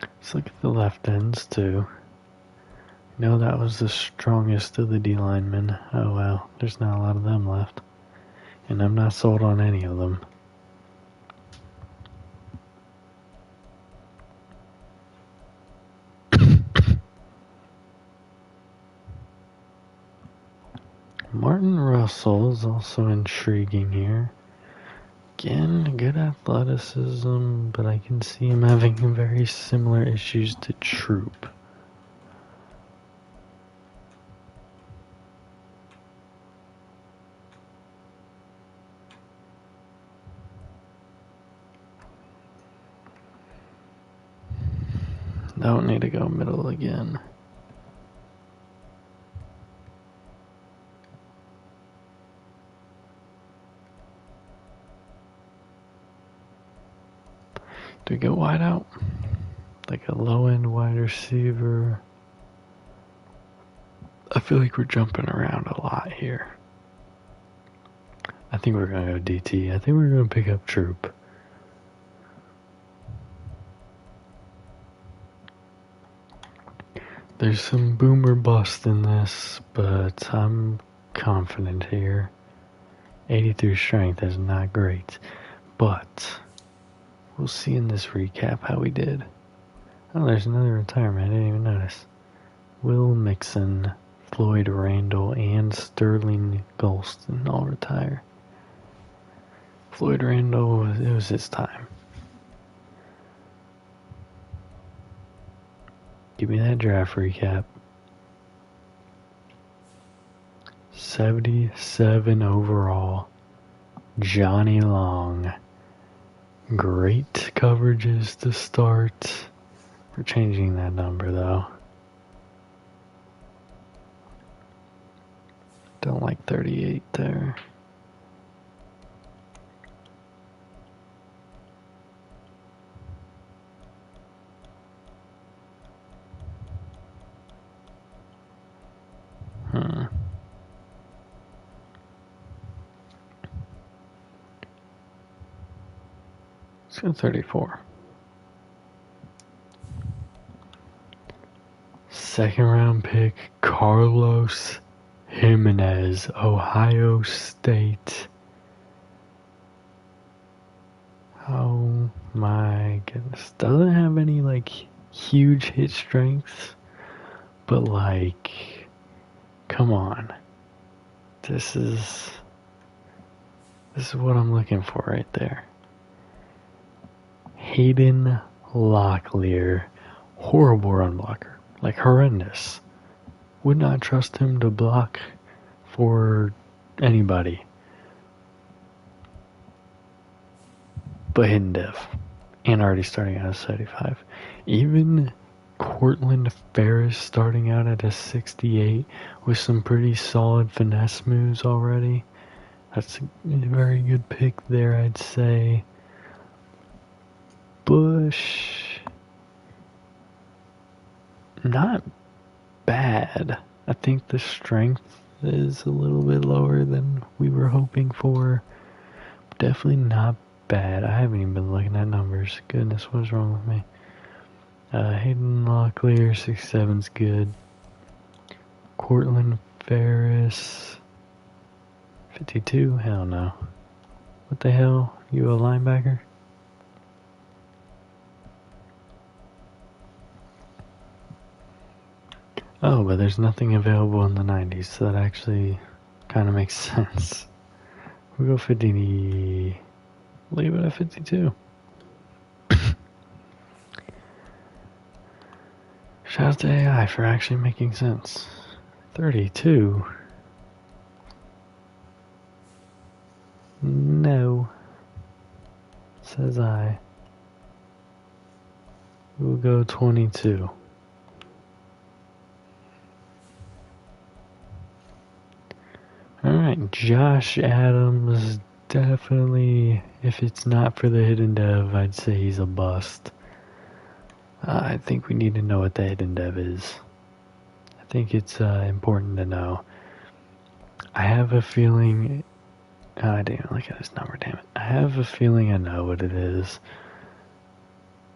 Let's look at the left ends too. No, that was the strongest of the D linemen. Oh well, there's not a lot of them left. And I'm not sold on any of them. Martin Russell is also intriguing here. Again, good athleticism, but I can see him having very similar issues to Troop. Don't need to go middle again. Do we go wide out? Like a low end wide receiver. I feel like we're jumping around a lot here. I think we're going to go DT. I think we're going to pick up Troop. There's some boom or bust in this, but I'm confident here. 83 strength is not great, but we'll see in this recap how we did. Oh, there's another retirement. I didn't even notice. Will Mixon, Floyd Randall, and Sterling Golston all retire. Floyd Randall, it was his time. Give me that draft recap. 77 overall. Johnny Long. Great coverages to start. We're changing that number though. Don't like 38 there. Let's go 34. Second round pick, Carlos Jimenez, Ohio State. Oh my goodness. Doesn't have any like huge hit strength, but like, come on. This is what I'm looking for right there. Hayden Locklear, horrible run blocker, like horrendous. Would not trust him to block for anybody. But hidden diff, and already starting out at 75. Even Cortland Ferris starting out at a 68 with some pretty solid finesse moves already. That's a very good pick there, I'd say. Bush, not bad. I think the strength is a little bit lower than we were hoping for. Definitely not bad. I haven't even been looking at numbers. Goodness, what's wrong with me? Hayden Locklear, 6'7's good. Cortland Ferris, 52? Hell no. What the hell? You a linebacker? Oh, but there's nothing available in the 90s, so that actually kind of makes sense. We'll go 50. Leave it at 52. Shout out to AI for actually making sense. 32. No. Says I. We'll go 22. Alright, Josh Adams, definitely, if it's not for the hidden dev, I'd say he's a bust. I think we need to know what the hidden dev is. I think it's important to know. I have a feeling... I didn't look at his number, damn it. I have a feeling I know what it is.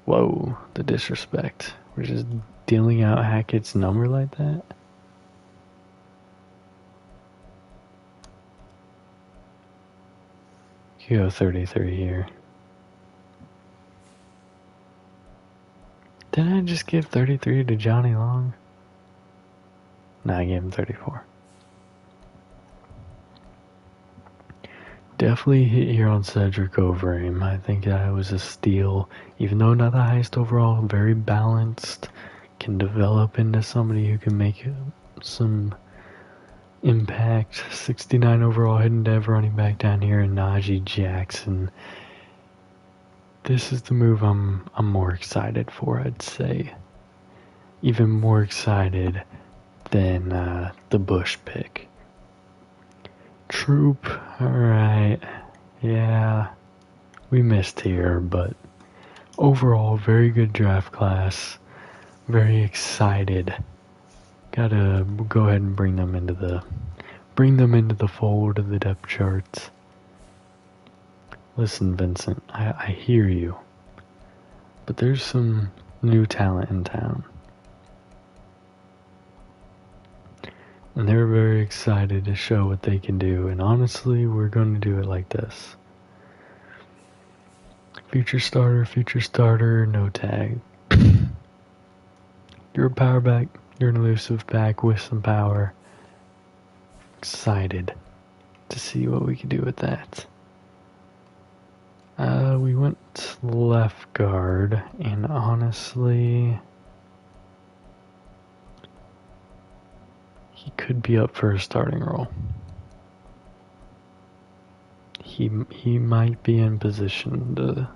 Whoa, the disrespect. We're just dealing out Hackett's number like that? You go 33 here. Didn't I just give 33 to Johnny Long? No, I gave him 34. Definitely hit here on Cedric over him. I think that was a steal. Even though not the highest overall, very balanced. Can develop into somebody who can make some impact. 69 overall hidden dev running back down here in Najee Jackson. This is the move I'm more excited for, I'd say. Even more excited than the Bush pick. Troop, alright. Yeah, we missed here, but overall, very good draft class. Very excited. Gotta go ahead and bring them into the fold of the depth charts. Listen, Vincent, I hear you, but there's some new talent in town. And they're very excited to show what they can do, and honestly, we're going to do it like this. Future starter, no tag. You're a power back, you're an elusive back with some power. Excited to see what we can do with that. We went left guard, and honestly, he could be up for a starting role. He might be in position to,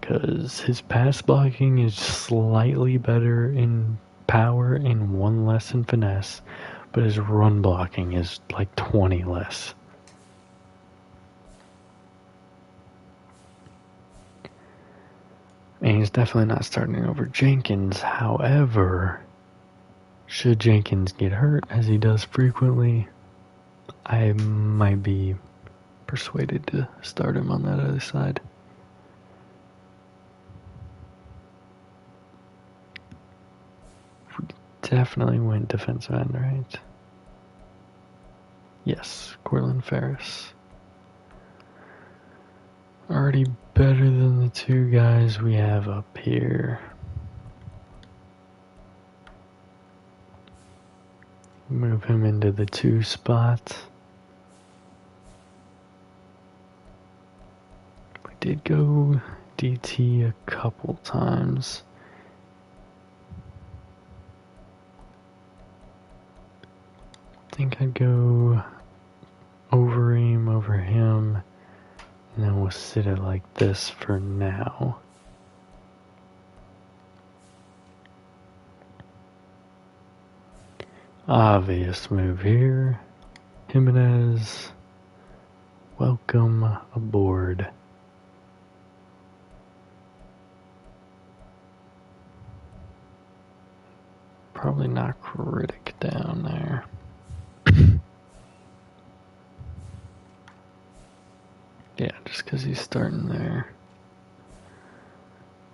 because his pass blocking is slightly better in power and 1 less in finesse, but his run blocking is like 20 less. And he's definitely not starting over Jenkins. However, should Jenkins get hurt, as he does frequently, I might be persuaded to start him on that other side. We definitely went defensive end, right? Yes, Cortland Ferris. Already better than the 2 guys we have up here. Move him into the 2 spot. We did go DT a couple times. I think I'd go over him. And then we'll sit it like this for now. Obvious move here. Jimenez, welcome aboard. Probably knock Riddick down there. Yeah, just because he's starting there.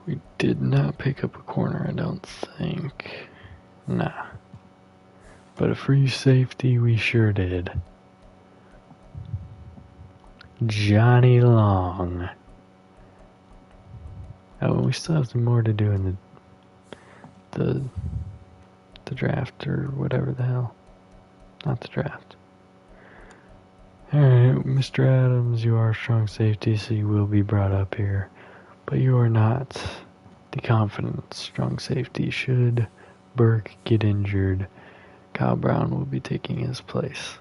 We did not pick up a corner, I don't think. Nah. But a free safety we sure did. Johnny Long. Oh, we still have some more to do in the draft or whatever the hell. Not the draft. Alright, Mr. Adams, you are a strong safety, so you will be brought up here. But you are not the confident strong safety. Should Burke get injured, Kyle Brown will be taking his place.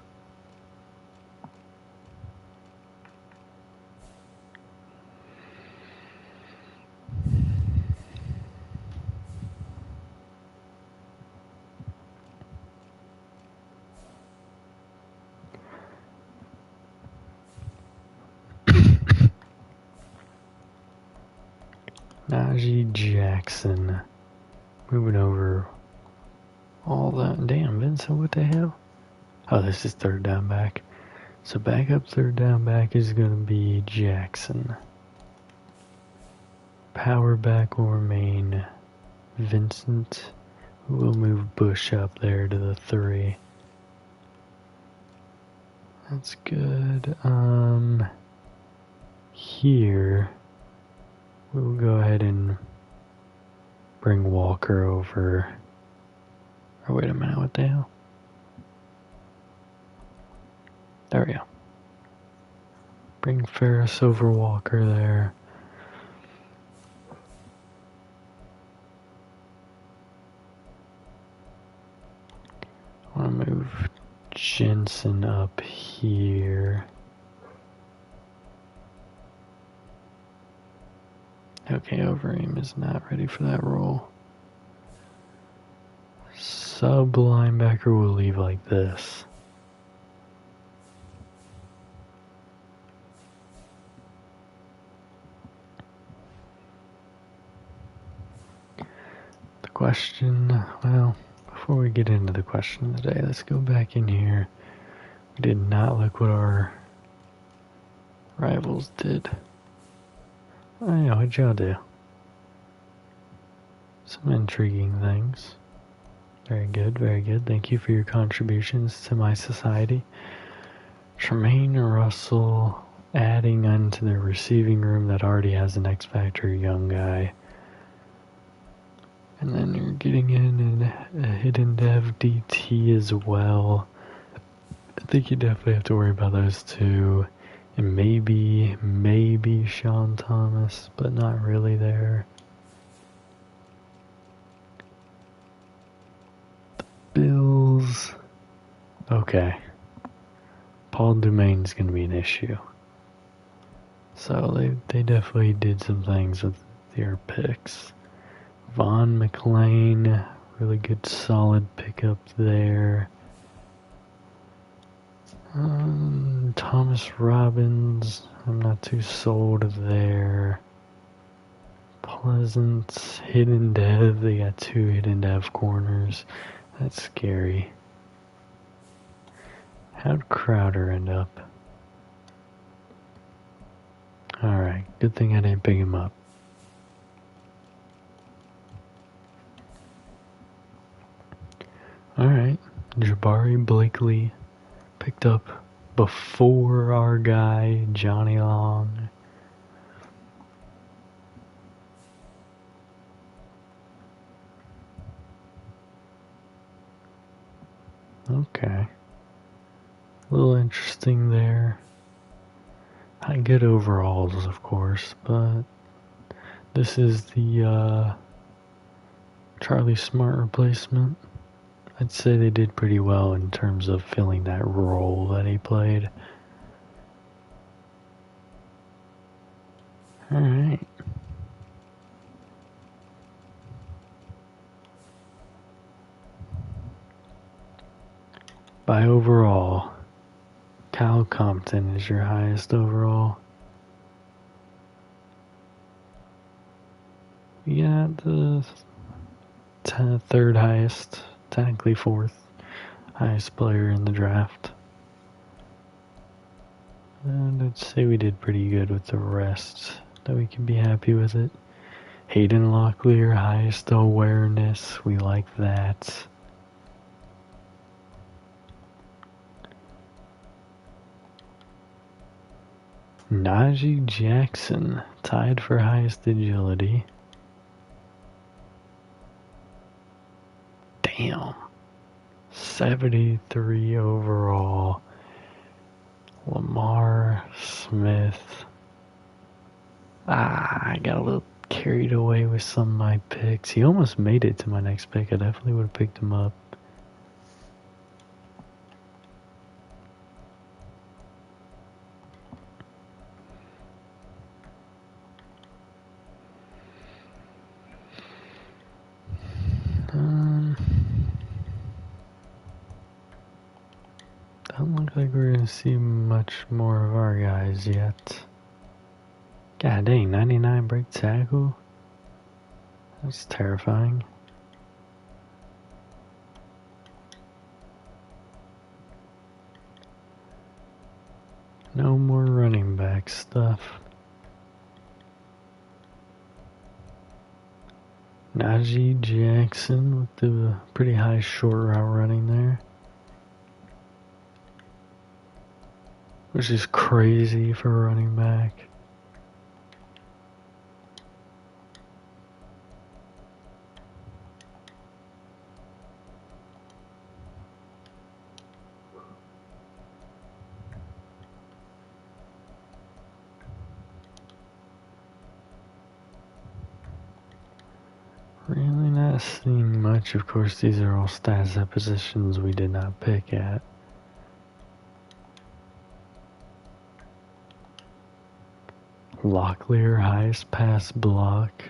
Najee Jackson moving over all that. Damn, Vincent, what the hell? Oh, this is third down back. So backup third down back is going to be Jackson. Power back will remain Vincent. We'll move Bush up there to the 3. That's good. Here we'll go ahead and bring Walker over. Oh, wait a minute, what the hell? There we go. Bring Ferris over Walker there. I want to move Jensen up here. Okay, Overeem is not ready for that role. Sub linebacker will leave like this. The question, well, before we get into the question of the day, let's go back in here. We did not look what our rivals did. Oh yeah, what'd y'all do? Some intriguing things. Very good, very good. Thank you for your contributions to my society. Tremaine Russell adding onto the receiving room that already has an X Factor young guy. And then you're getting in a hidden dev DT as well. I think you definitely have to worry about those two. And maybe Sean Thomas, but not really there. The Bills. Okay. Paul Dumaine's going to be an issue. So they definitely did some things with their picks. Von McLean, really good solid pickup there. Thomas Robbins, I'm not too sold there. Pleasant, hidden dev, they got 2 hidden dev corners. That's scary. How'd Crowder end up? Alright, good thing I didn't pick him up. Alright, Jabari Blakely picked up before our guy, Johnny Long. Okay. A little interesting there. Not good overalls, of course, but this is the Charlie Smart replacement. I'd say they did pretty well in terms of filling that role that he played. Alright. By overall, Kyle Compton is your highest overall. We got the third highest, technically fourth highest player in the draft. And I'd say we did pretty good with the rest, that we can be happy with it. Hayden Locklear, highest awareness, we like that. Najee Jackson, tied for highest agility. Damn. 73 overall. Lamar Smith. I got a little carried away with some of my picks. He almost made it to my next pick. I definitely would have picked him up. Doesn't look like we're going to see much more of our guys yet. God dang, 99 break tackle? That's terrifying. No more running back stuff. Najee Jackson with the pretty high short route running there. Which is crazy for a running back. Really not seeing much. Of course, these are all stats at positions we did not pick at. Locklear, highest pass block.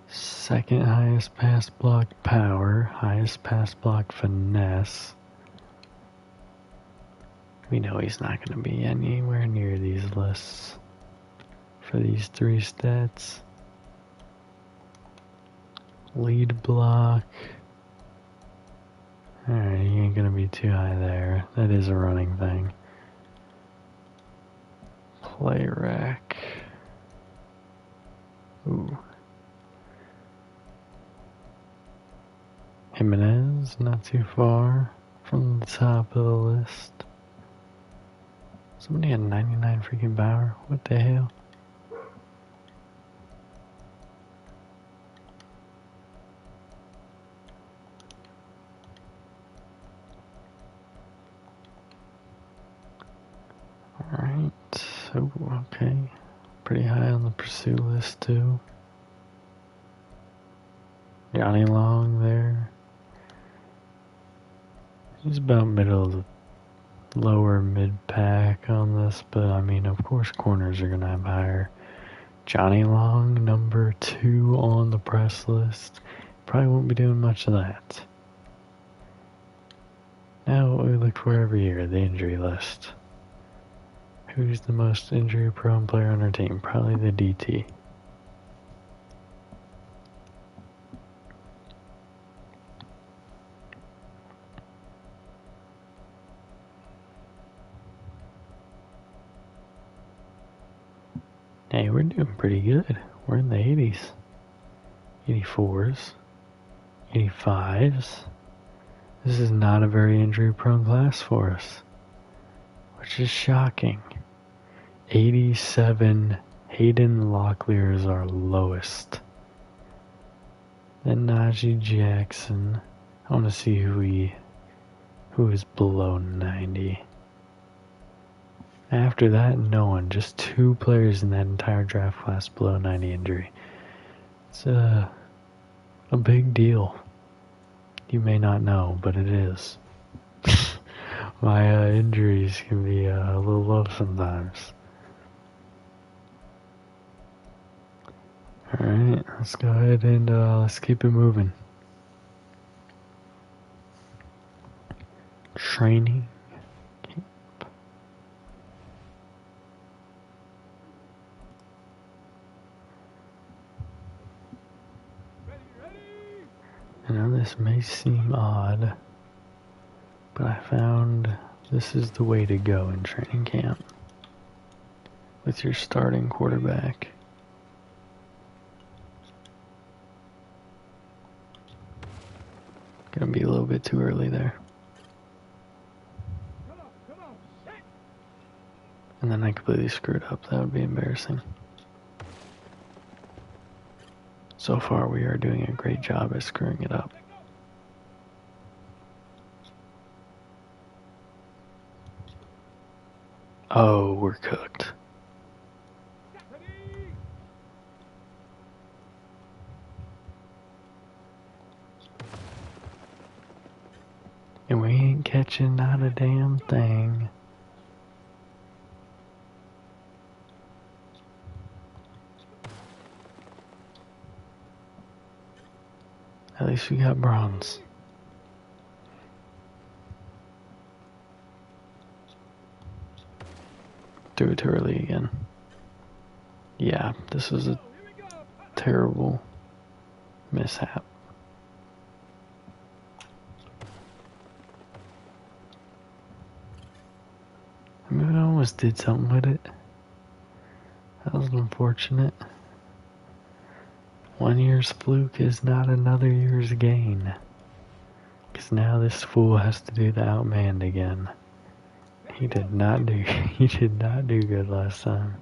Second highest pass block power. Highest pass block finesse. We know he's not going to be anywhere near these lists for these three stats. Lead block. Alright, he ain't going to be too high there. That is a running thing. Play rack. Ooh. Jimenez, not too far from the top of the list. Somebody had 99 freaking power. What the hell? Alright. Oh, okay. Pretty high on the pursuit list too. Johnny Long there. He's about middle of the lower mid-pack on this, but I mean, of course corners are going to have higher. Johnny Long, number 2 on the press list. Probably won't be doing much of that. Now what we look for every year, the injury list. Who's the most injury-prone player on our team? Probably the DT. Hey, we're doing pretty good. We're in the 80s. 84s. 85s. This is not a very injury-prone class for us, which is shocking. 87, Hayden Locklear is our lowest. Then Najee Jackson. I want to see who is below 90. After that, no one. Just 2 players in that entire draft class below 90 injury. It's a big deal. You may not know, but it is. My injuries can be a little low sometimes. Alright, let's go ahead and let's keep it moving. Training camp. I know this may seem odd, but I found this is the way to go in training camp with your starting quarterback. Gonna be a little bit too early there. And then I completely screwed up. That would be embarrassing. So far, we are doing a great job at screwing it up. Oh, we're cooked. And we ain't catching not a damn thing. At least we got bronze. Threw it too early again. Yeah, this was a terrible mishap. I mean, I almost did something with it. That was unfortunate. 1 year's fluke is not another year's gain. Because now this fool has to do the outmanned again. He did not do good last time.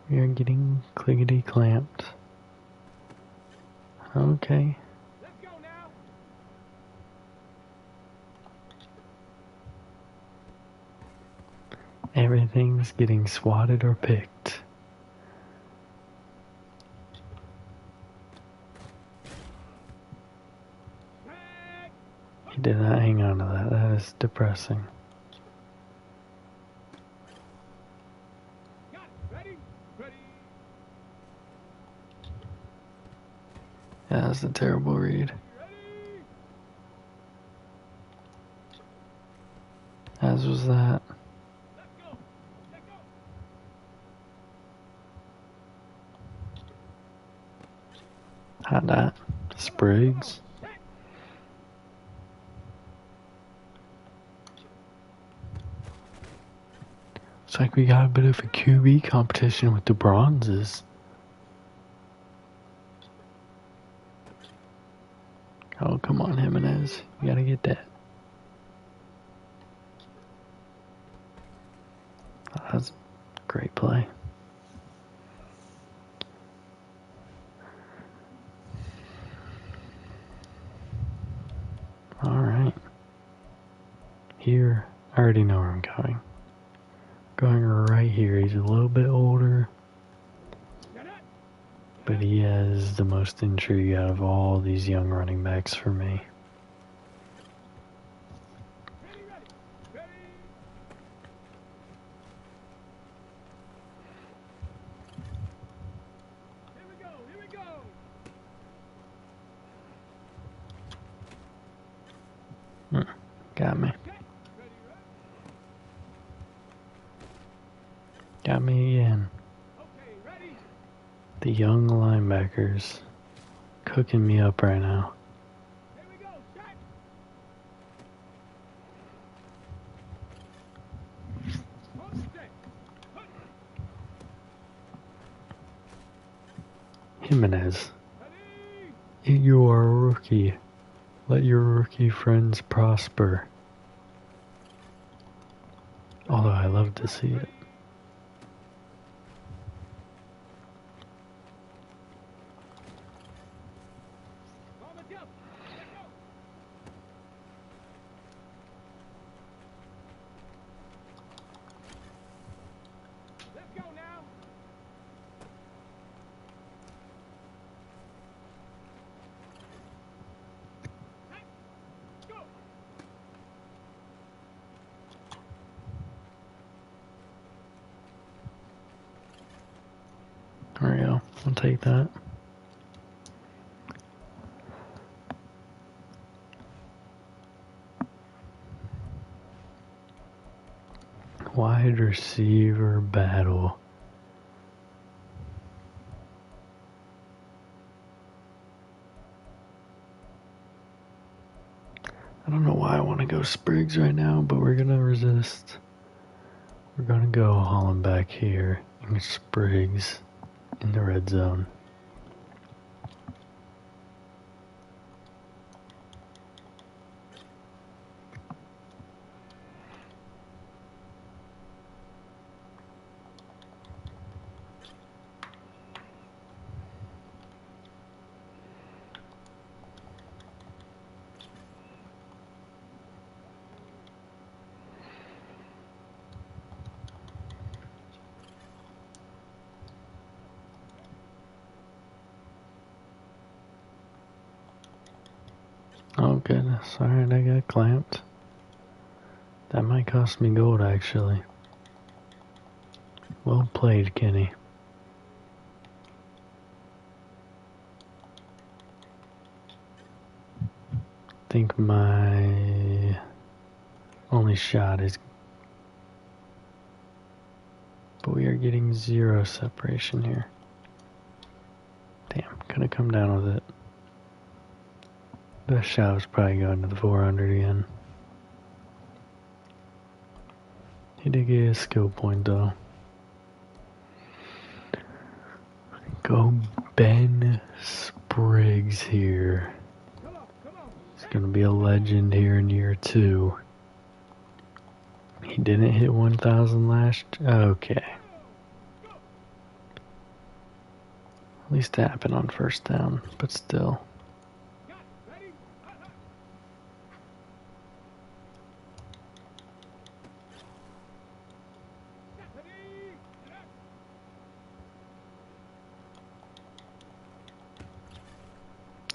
We are getting clickety clamped. Okay. Everything's getting swatted or picked. He did not hang on to that. That is depressing. Yeah, that was a terrible read. As was that. How'd that? Spriggs. It's like we got a bit of a QB competition with the bronzes. Oh, come on, Jimenez. You gotta get that. Oh, that's a great play. Alright. Here, I already know where I'm going. Going right here. He's a little bit older, but he has the most intrigue out of all these young running backs for me. Got me. Got me again. The young linebackers cooking me up right now. Jimenez. You are a rookie. Let your rookie friends prosper. Although I love to see it. There we go. I'll take that. Wide receiver battle. I don't know why I want to go Spriggs right now, but we're going to resist. We're going to go Holland back here and Spriggs in the red zone. Oh goodness, alright, I got clamped. That might cost me gold actually. Well played, Kenny. I think my only shot is... But we are getting 0 separation here. Damn, could've come down with it. Best shot was probably going to the 400 again. He did get a skill point though. Go Ben Spriggs here. He's gonna be a legend here in year 2. He didn't hit 1,000 last... Okay. At least it happened on first down, but still.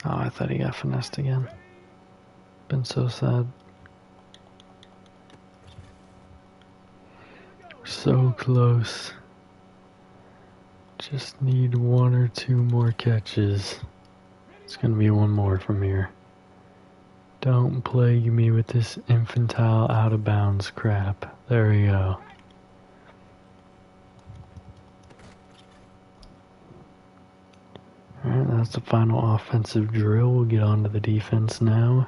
Oh, I thought he got finessed again. Been so sad. So close. Just need 1 or 2 more catches. It's gonna be 1 more from here. Don't plague me with this infantile out of bounds crap. There we go. Alright, that's the final offensive drill. We'll get on to the defense now.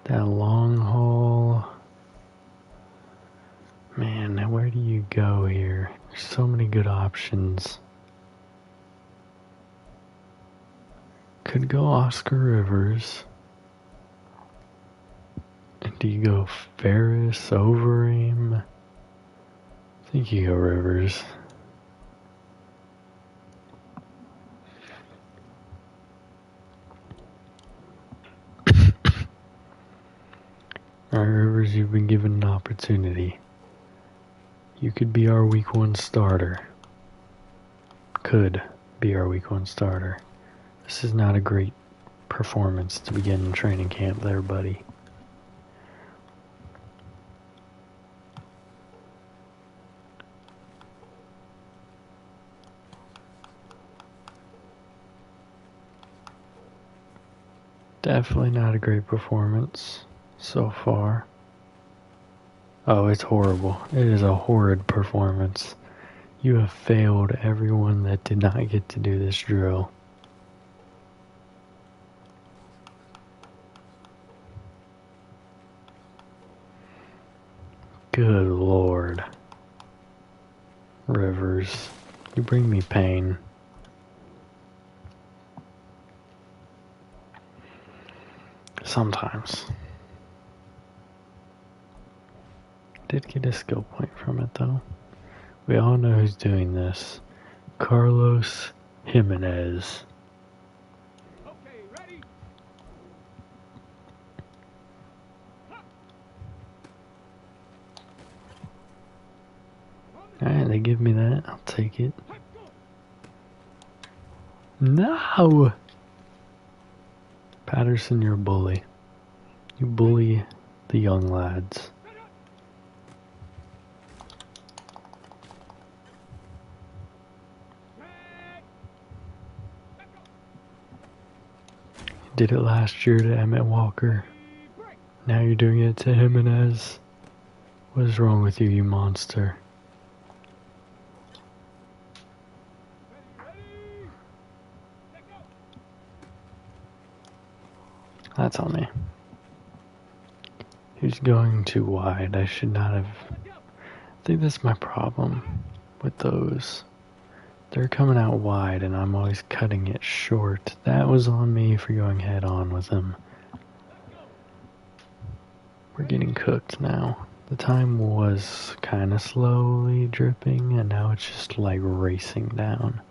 That long haul. Man, where do you go here? There's so many good options. Could go Oscar Rivers. And do you go Ferris, Overeem? I think you go Rivers. Alright, Rivers, you've been given an opportunity. You could be our week 1 starter. Could be our week 1 starter. This is not a great performance to begin training camp there, buddy. Definitely not a great performance so far. Oh, it's horrible. It is a horrid performance. You have failed everyone that did not get to do this drill. Good Lord. Rivers, you bring me pain. Sometimes. Did get a skill point from it though. We all know who's doing this. Carlos Jimenez. Okay, ready? Alright, they give me that. I'll take it. No! Patterson, you're a bully. You bully the young lads. You did it last year to Emmett Walker. Now you're doing it to Jimenez. What is wrong with you, you monster? That's on me. He's going too wide. I should not have... I think that's my problem with those. They're coming out wide and I'm always cutting it short. That was on me for going head on with him. We're getting cooked now. The time was kind of slowly dripping and now it's just like racing down.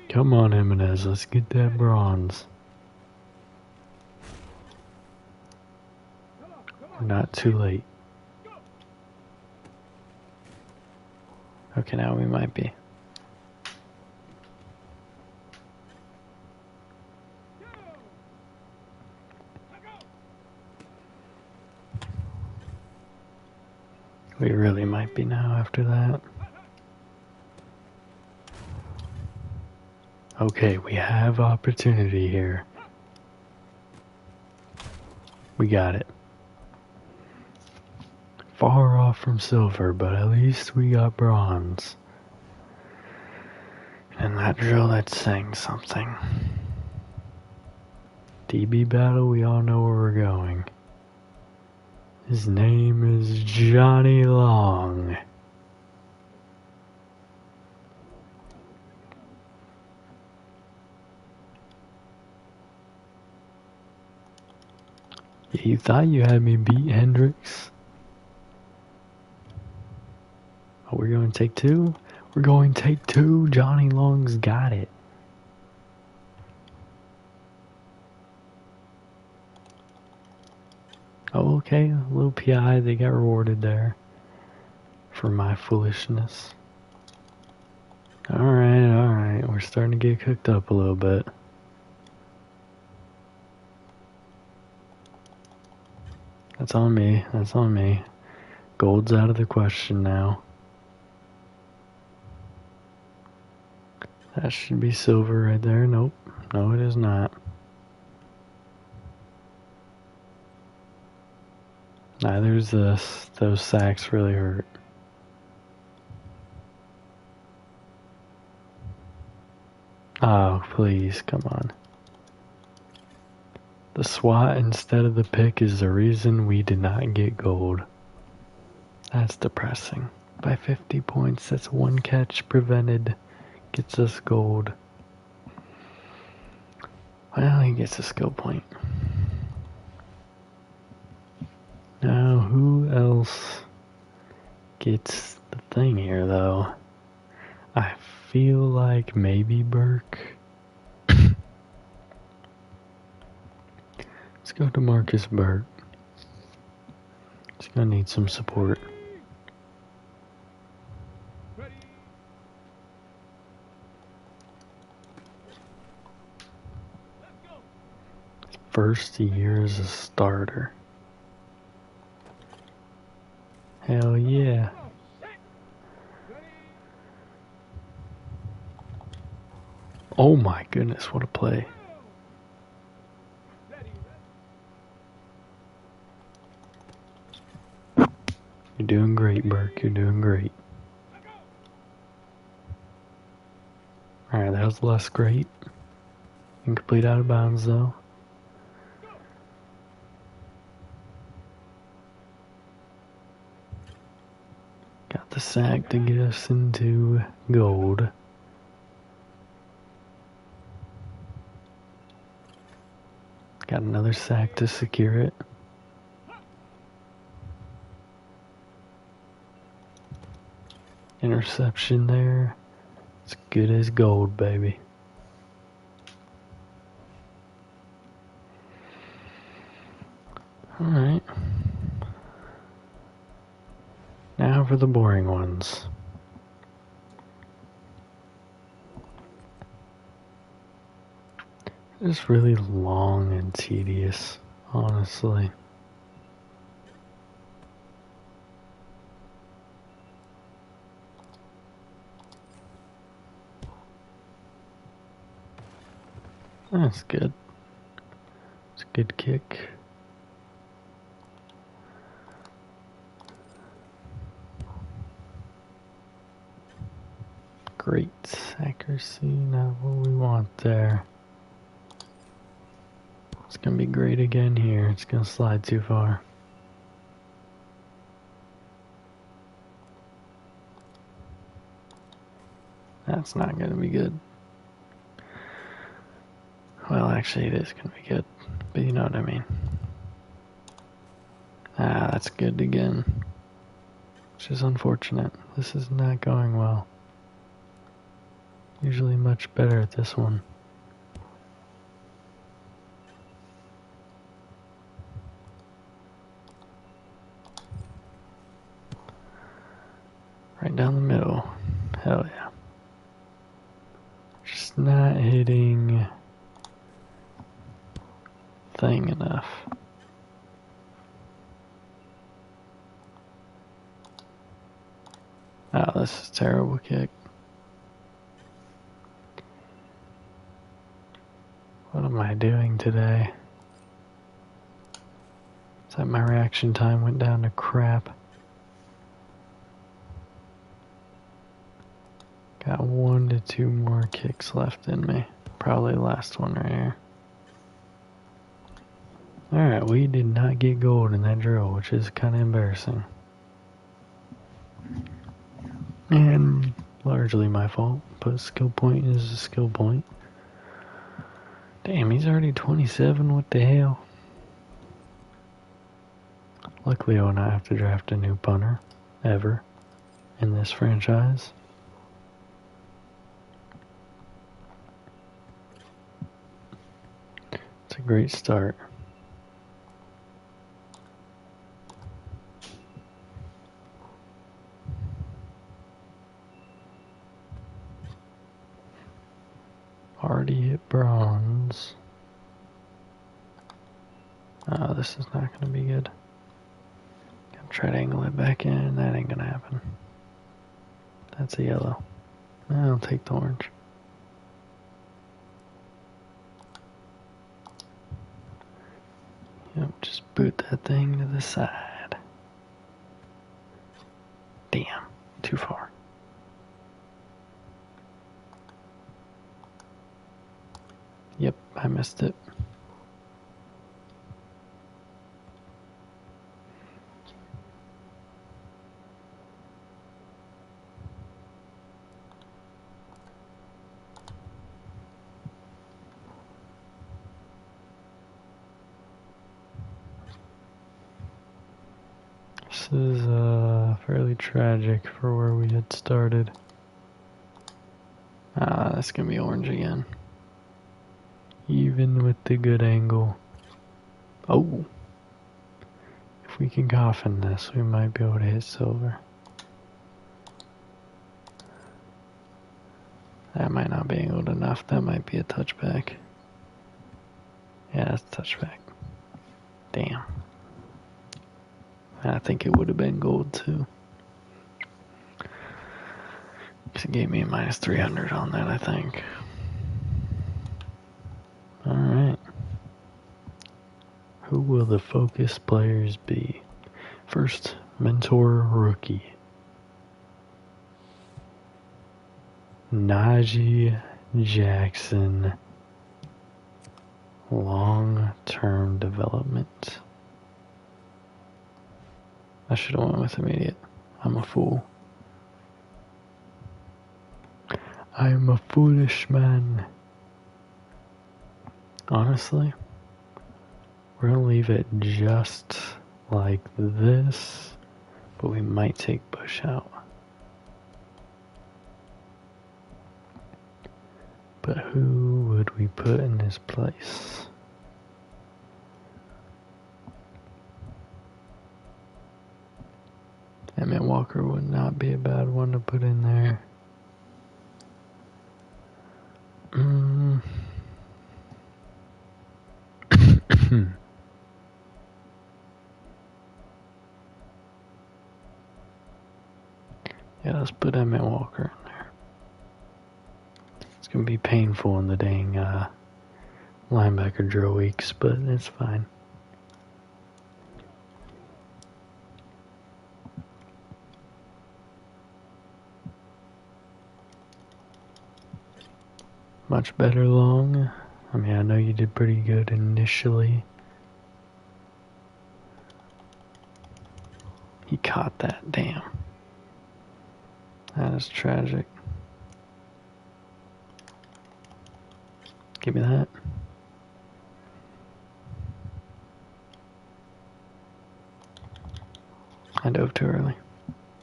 Come on, Jimenez, let's get that bronze. We're not too late. Okay, now we might be. We really might be now after that. Okay, we have opportunity here. We got it. Far off from silver, but at least we got bronze. And that drill, that's saying something. DB battle, we all know where we're going. His name is Johnny Long. You thought you had me beat Hendricks? Oh, we're going to take two? We're going to take two. Johnny Long's got it. Oh, okay. A little PI. They got rewarded there for my foolishness. Alright. We're starting to get cooked up a little bit. That's on me. That's on me. Gold's out of the question now. That should be silver right there. Nope. No, it is not. Neither is this. Those sacks really hurt. Oh, please, come on. The SWAT instead of the pick is the reason we did not get gold. That's depressing. By 50 points, that's one catch prevented. Gets us gold. Well, he gets a skill point. Now, who else gets the thing here, though? I feel like maybe Burke. Let's go to Marcus Burke. He's gonna need some support. Ready. Let's go. First year as a starter. Hell yeah. Oh, shit. Ready. Oh my goodness, what a play. Ready. You're doing great, Burke. You're doing great. Alright, that was less great. Incomplete out of bounds, though. Got the sack to get us into gold. Got another sack to secure it. Interception there. It's good as gold, baby. Alright. Now for the boring ones. It's really long and tedious, honestly. That's good. It's a good kick. Great accuracy, not what we want there. It's gonna be great again here. It's gonna slide too far. That's not gonna be good. Well, actually it is gonna be good, but you know what I mean. Ah, that's good again. Which is unfortunate. This is not going well. Usually much better at this one. Right down the middle. Hell yeah. Just not hitting thing enough. Oh, this is a terrible kick. What am I doing today? Is that my reaction time went down to crap? Got 1 to 2 more kicks left in me. Probably last one right here. Alright, we did not get gold in that drill, which is kind of embarrassing. And largely my fault, but skill point is a skill point. Damn, he's already 27, what the hell? Luckily I will not have to draft a new punter, ever, in this franchise. It's a great start. Already hit bronze. Oh, this is not going to be good. Gonna try to angle it back in. That ain't going to happen. That's a yellow. I'll take the orange. Yep, just boot that thing to the side. Damn, too far. Yep, I missed it. This is fairly tragic for where we had started. Ah, that's gonna be orange again. Even with the good angle. Oh! If we can coffin this, we might be able to hit silver. That might not be angled enough. That might be a touchback. Yeah, that's a touchback. Damn. I think it would have been gold too. Because it gave me a minus 300 on that, I think. Alright. Who will the focus players be? First, mentor rookie. Najee Jackson. Long-term development. I should have went with immediate. I'm a fool. I am a foolish man. Honestly, we're gonna leave it just like this, but we might take Bush out. But who would we put in his place? Emmett Walker would not be a bad one to put in there. Yeah, let's put Emmett Walker in there. It's gonna be painful in the dang linebacker drill weeks, but it's fine. Much better, Long. I mean, I know you did pretty good initially. He caught that, damn. That is tragic. Give me that. I dove too early.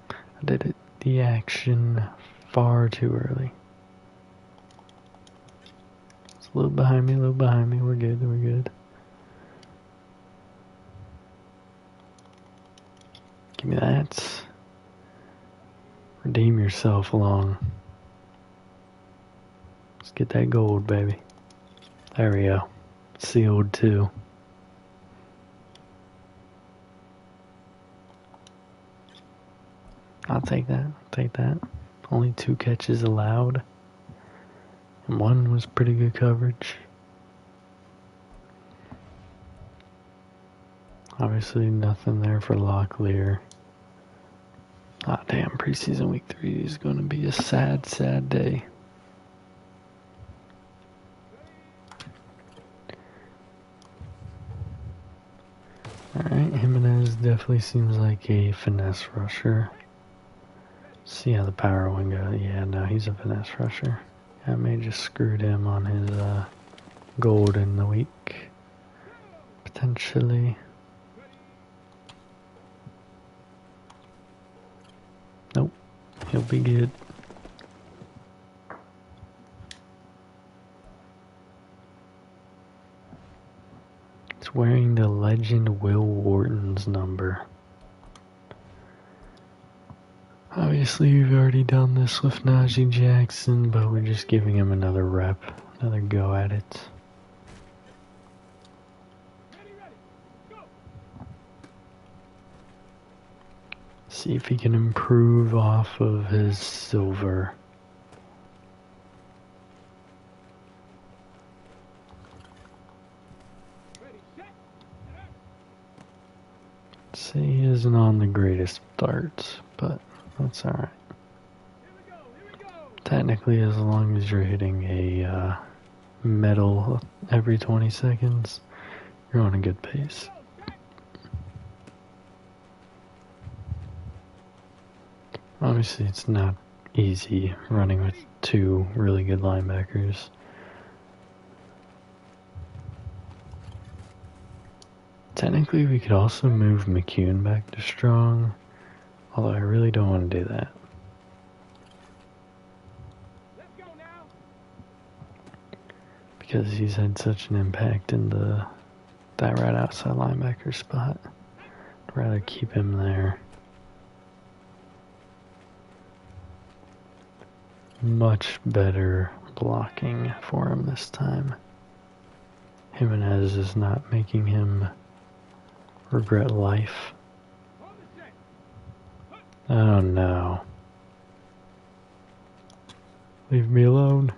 I did it the action far too early. It's a little behind me, We're good, we're good. Give me that. Redeem yourself, Long. Let's get that gold, baby. There we go. Sealed too. I'll take that. Only 2 catches allowed. And 1 was pretty good coverage. Obviously nothing there for Locklear. Ah, damn, preseason week 3 is going to be a sad, sad day. Alright, Jimenez definitely seems like a finesse rusher. See how the power one goes. Yeah, no, he's a finesse rusher. I may just screwed him on his gold in the week. Potentially. Nope, he'll be good. It's wearing the legend Will Wharton's number. Obviously, we've already done this with Najee Jackson, but we're just giving him another rep, another go at it. See if he can improve off of his silver. Say he isn't on the greatest starts, but that's alright. Technically, as long as you're hitting a medal every 20 seconds, you're on a good pace. Obviously, it's not easy running with 2 really good linebackers. Technically, we could also move McCune back to strong, although I really don't want to do that. Because he's had such an impact in that right outside linebacker spot. I'd rather keep him there. Much better blocking for him this time. Jimenez is not making him regret life. Oh no. Leave me alone.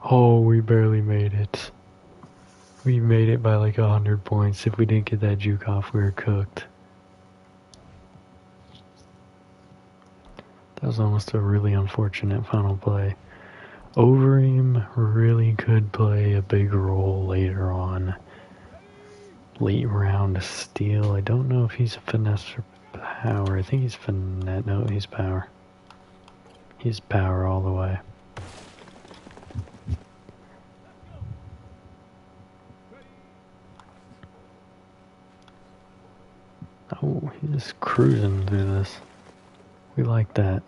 Oh, we barely made it. We made it by like 100 points. If we didn't get that juke off, we were cooked. That was almost a really unfortunate final play. Overeem really could play a big role later on. Late round steal. I don't know if he's a finesse or power. I think he's finesse. No, he's power. He's power all the way. Oh, he's cruising through this. We like that.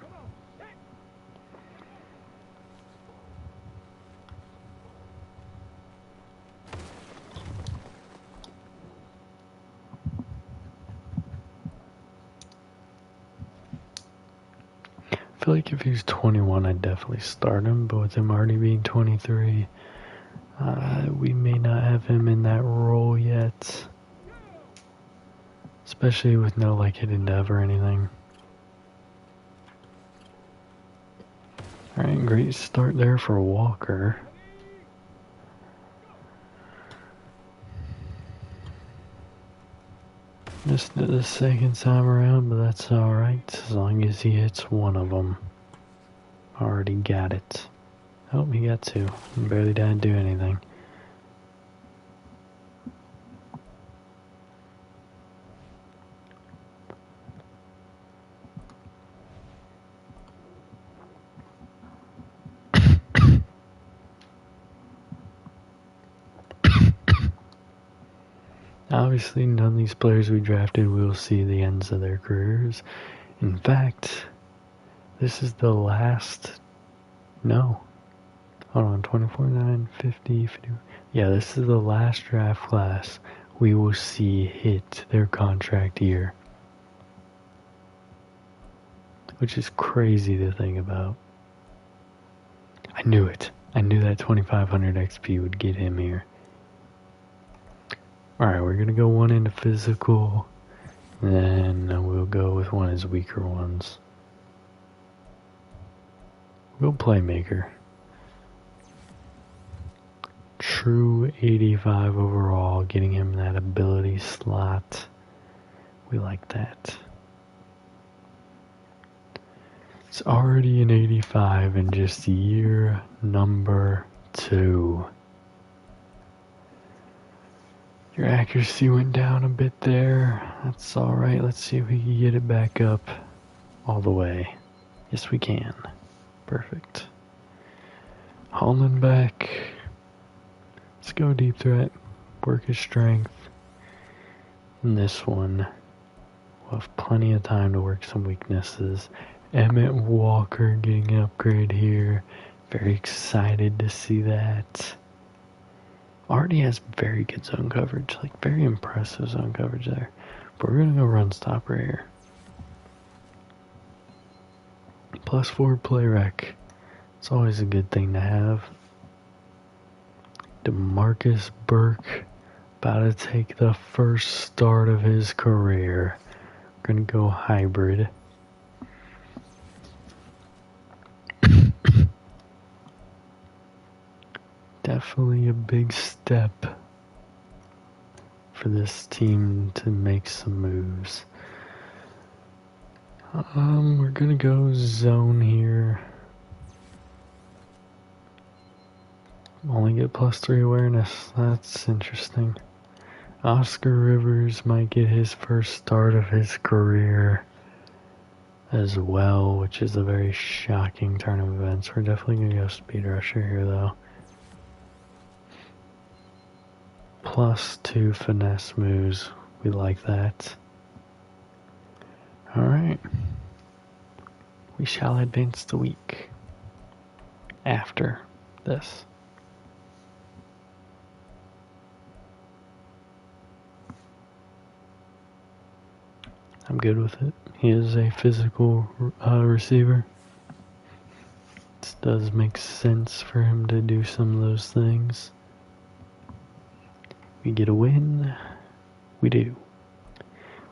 I feel like if he was 21, I'd definitely start him, but with him already being 23, we may not have him in that role yet. Especially with no like hidden dev or anything. Alright, great start there for Walker. Missed it the second time around, but that's alright, as long as he hits one of them. Already got it. Oh, he got 2. Barely didn't do anything. Obviously, none of these players we drafted will see the ends of their careers. In fact, this is the last... No. Hold on, 24, 9, 50, 50... Yeah, this is the last draft class we will see hit their contract year. Which is crazy to think about. I knew it. I knew that 2500 XP would get him here. Alright, we're gonna go one into physical. Then we'll go with one of his weaker ones. We'll playmaker. True 85 overall, getting him that ability slot. We like that. It's already an 85 in just year number 2. Your accuracy went down a bit there. That's alright. Let's see if we can get it back up all the way. Yes, we can. Perfect. Holland back. Let's go deep threat. Work his strength. And this one, we'll have plenty of time to work some weaknesses. Emmett Walker getting an upgrade here. Very excited to see that. Already has very good zone coverage, like very impressive zone coverage there. But we're gonna go run stopper here. +4 play rec. It's always a good thing to have. DeMarcus Burke about to take the first start of his career. Gonna go hybrid. Definitely a big step for this team to make some moves. We're gonna go zone here. Only get +3 awareness. That's interesting. Oscar Rivers might get his first start of his career as well, which is a very shocking turn of events. We're definitely gonna go speed rusher here though. +2 finesse moves. We like that. Alright. We shall advance the week after this. I'm good with it. He is a physical receiver. It does make sense for him to do some of those things. We get a win. We do.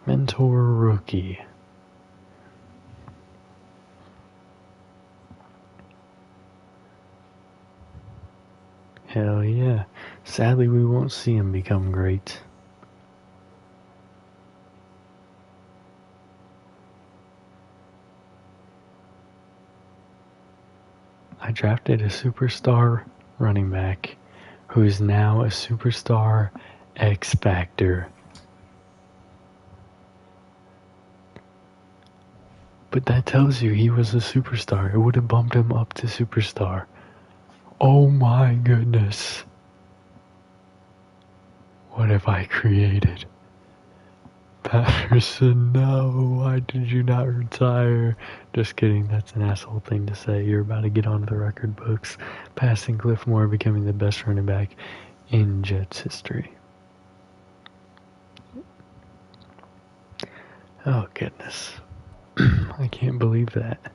Mentor rookie. Hell yeah. Sadly, we won't see him become great. I drafted a superstar running back who is now a superstar X Factor. But that tells you he was a superstar. It would have bumped him up to superstar. Oh my goodness. What have I created? Patterson, no, why did you not retire? Just kidding, that's an asshole thing to say. You're about to get onto the record books, passing Cliff Moore, becoming the best running back in Jets history. Oh goodness. I can't believe that.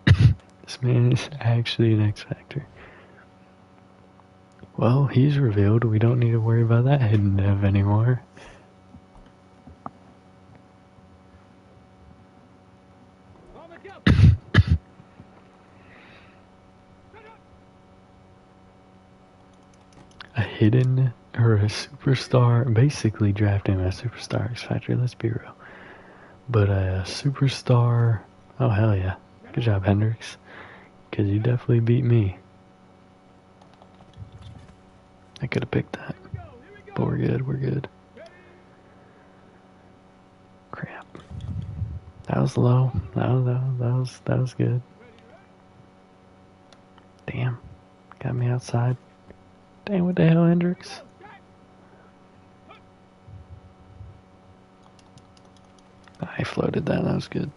This man is actually an X Factor. Well, he's revealed. We don't need to worry about that hidden dev anymore. A hidden or a superstar, basically drafting a superstar X Factor, let's be real. But a superstar, oh hell yeah. Good job, Hendricks. Because you definitely beat me. I could have picked that. But we're good, we're good. Crap. That was low. That was good. Damn. Got me outside. Dang, what the hell, Hendricks? I floated that was good.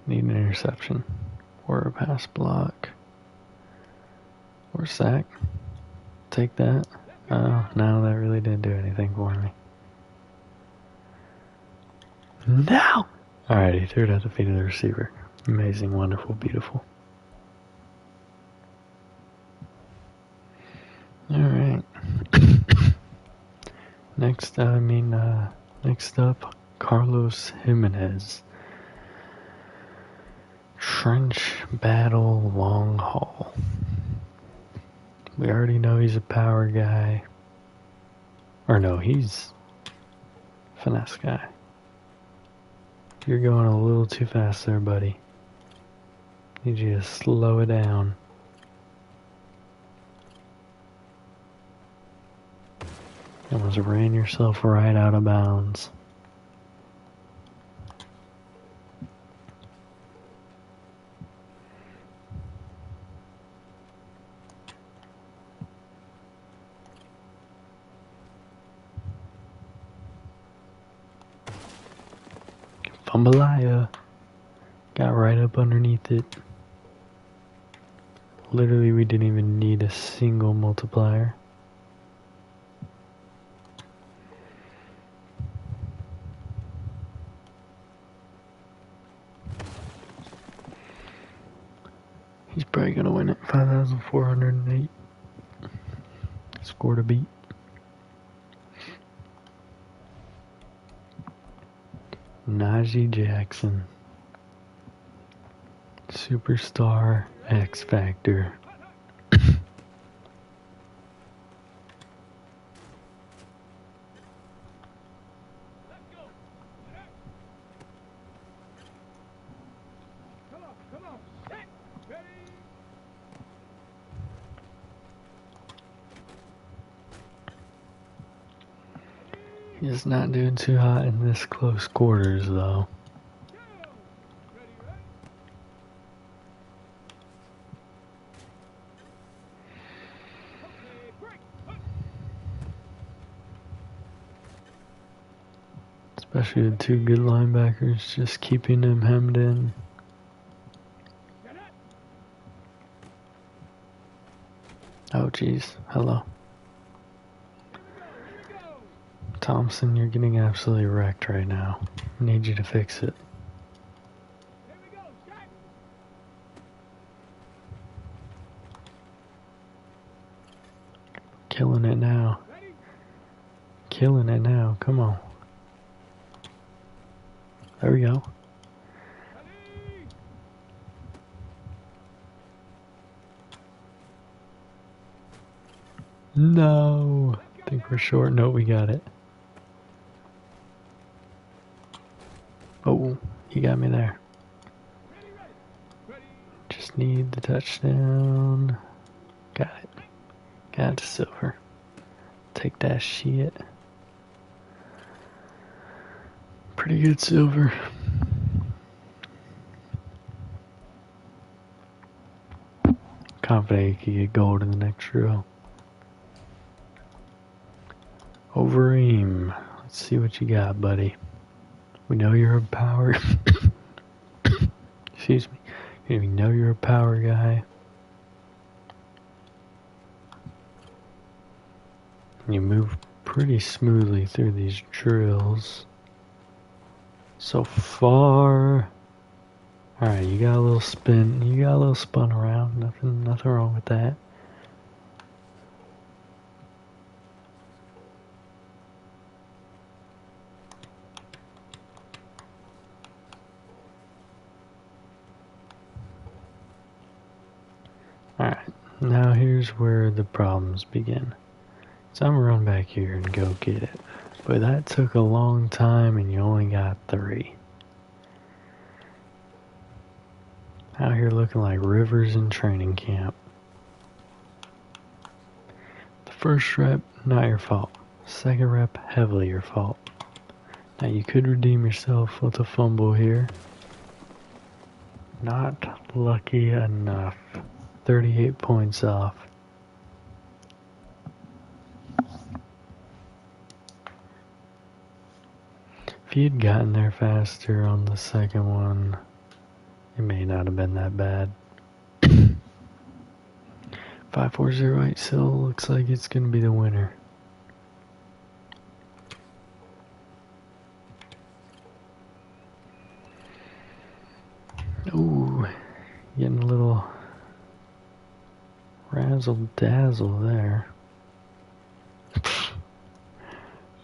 Need an interception. Or a pass block. Or sack. Take that. Oh, no, that really didn't do anything for me. No! Alright, he threw it at the feet of the receiver. Amazing, wonderful, beautiful. Alright. Next up, Carlos Jimenez. Trench battle long haul. We already know he's a power guy. Or no, he's finesse guy. You're going a little too fast there, buddy. Need you to slow it down. You almost ran yourself right out of bounds. Fumbleia. Got right up underneath it. Literally, we didn't even need a single multiplier. He's probably gonna win it. 5,408. Score to beat. Najee Jackson. Superstar X Factor. Come on. Set. Ready. He's not doing too hot in this close quarters, though. Ready. Okay, break. Especially with two good linebackers, just keeping him hemmed in. Oh, jeez. Hello. Thompson, you're getting absolutely wrecked right now. I need you to fix it. Here we go. Set. Killing it now. Ready. Killing it now. Come on. There we go. Ready. No. I think we're short. No, we got it. Oh, you got me there. Ready. Just need the touchdown. Got it. Got it to Silver. Take that shit. Pretty good, Silver. Confident you could get gold in the next drill. Overeem. Let's see what you got, buddy. We know you're a power. Excuse me. We know you're a power guy. You move pretty smoothly through these drills. So far. Alright, you got a little spin. You got a little spun around. Nothing wrong with that. Alright, now here's where the problems begin. So I'm gonna run back here and go get it. But that took a long time and you only got 3. Out here looking like Rivers in training camp. The first rep, not your fault. Second rep, heavily your fault. Now you could redeem yourself with a fumble here. Not lucky enough. 38 points off. If you'd gotten there faster on the second one, it may not have been that bad. 5408 still looks like it's going to be the winner. Ooh, getting a little razzle dazzle there.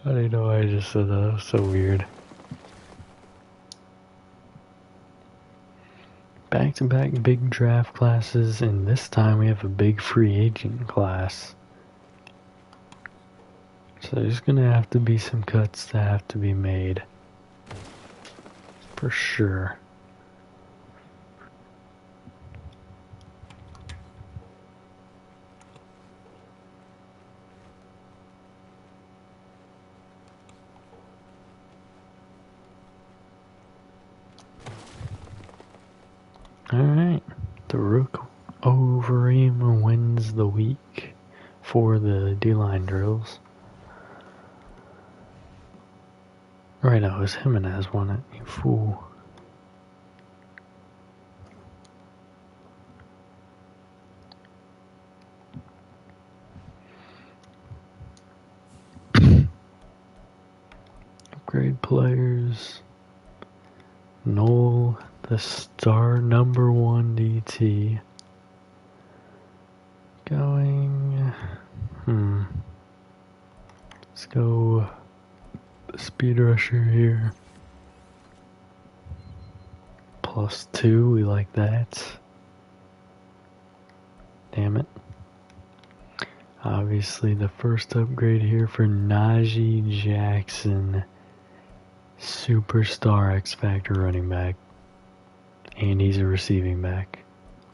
I didn't know why I just said that. That was so weird. Back-to-back big draft classes, and this time we have a big free agent class. So there's gonna have to be some cuts that have to be made. For sure. Alright. The Rook Overeem wins the week for the D-line drills. Right, no, it was Jimenez won it, you fool. Upgrade players. Noel, the star number 1 DT. Going... Let's go speed rusher here. +2, we like that. Damn it. Obviously the first upgrade here for Najee Jackson. Superstar X Factor running back. And he's a receiving back.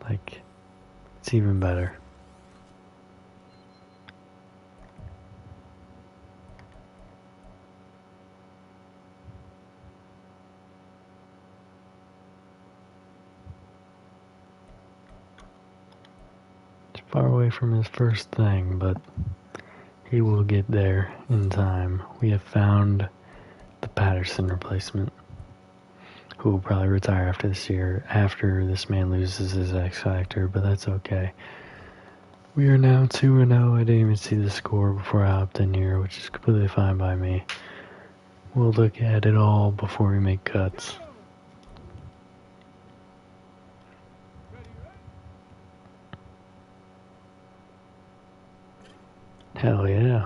Like, it's even better. It's far away from his first thing, but he will get there in time. We have found the Patterson replacement, who will probably retire after this year, after this man loses his X Factor, but that's okay. We are now 2-0. I didn't even see the score before I hopped in here, which is completely fine by me. We'll look at it all before we make cuts. Hell yeah.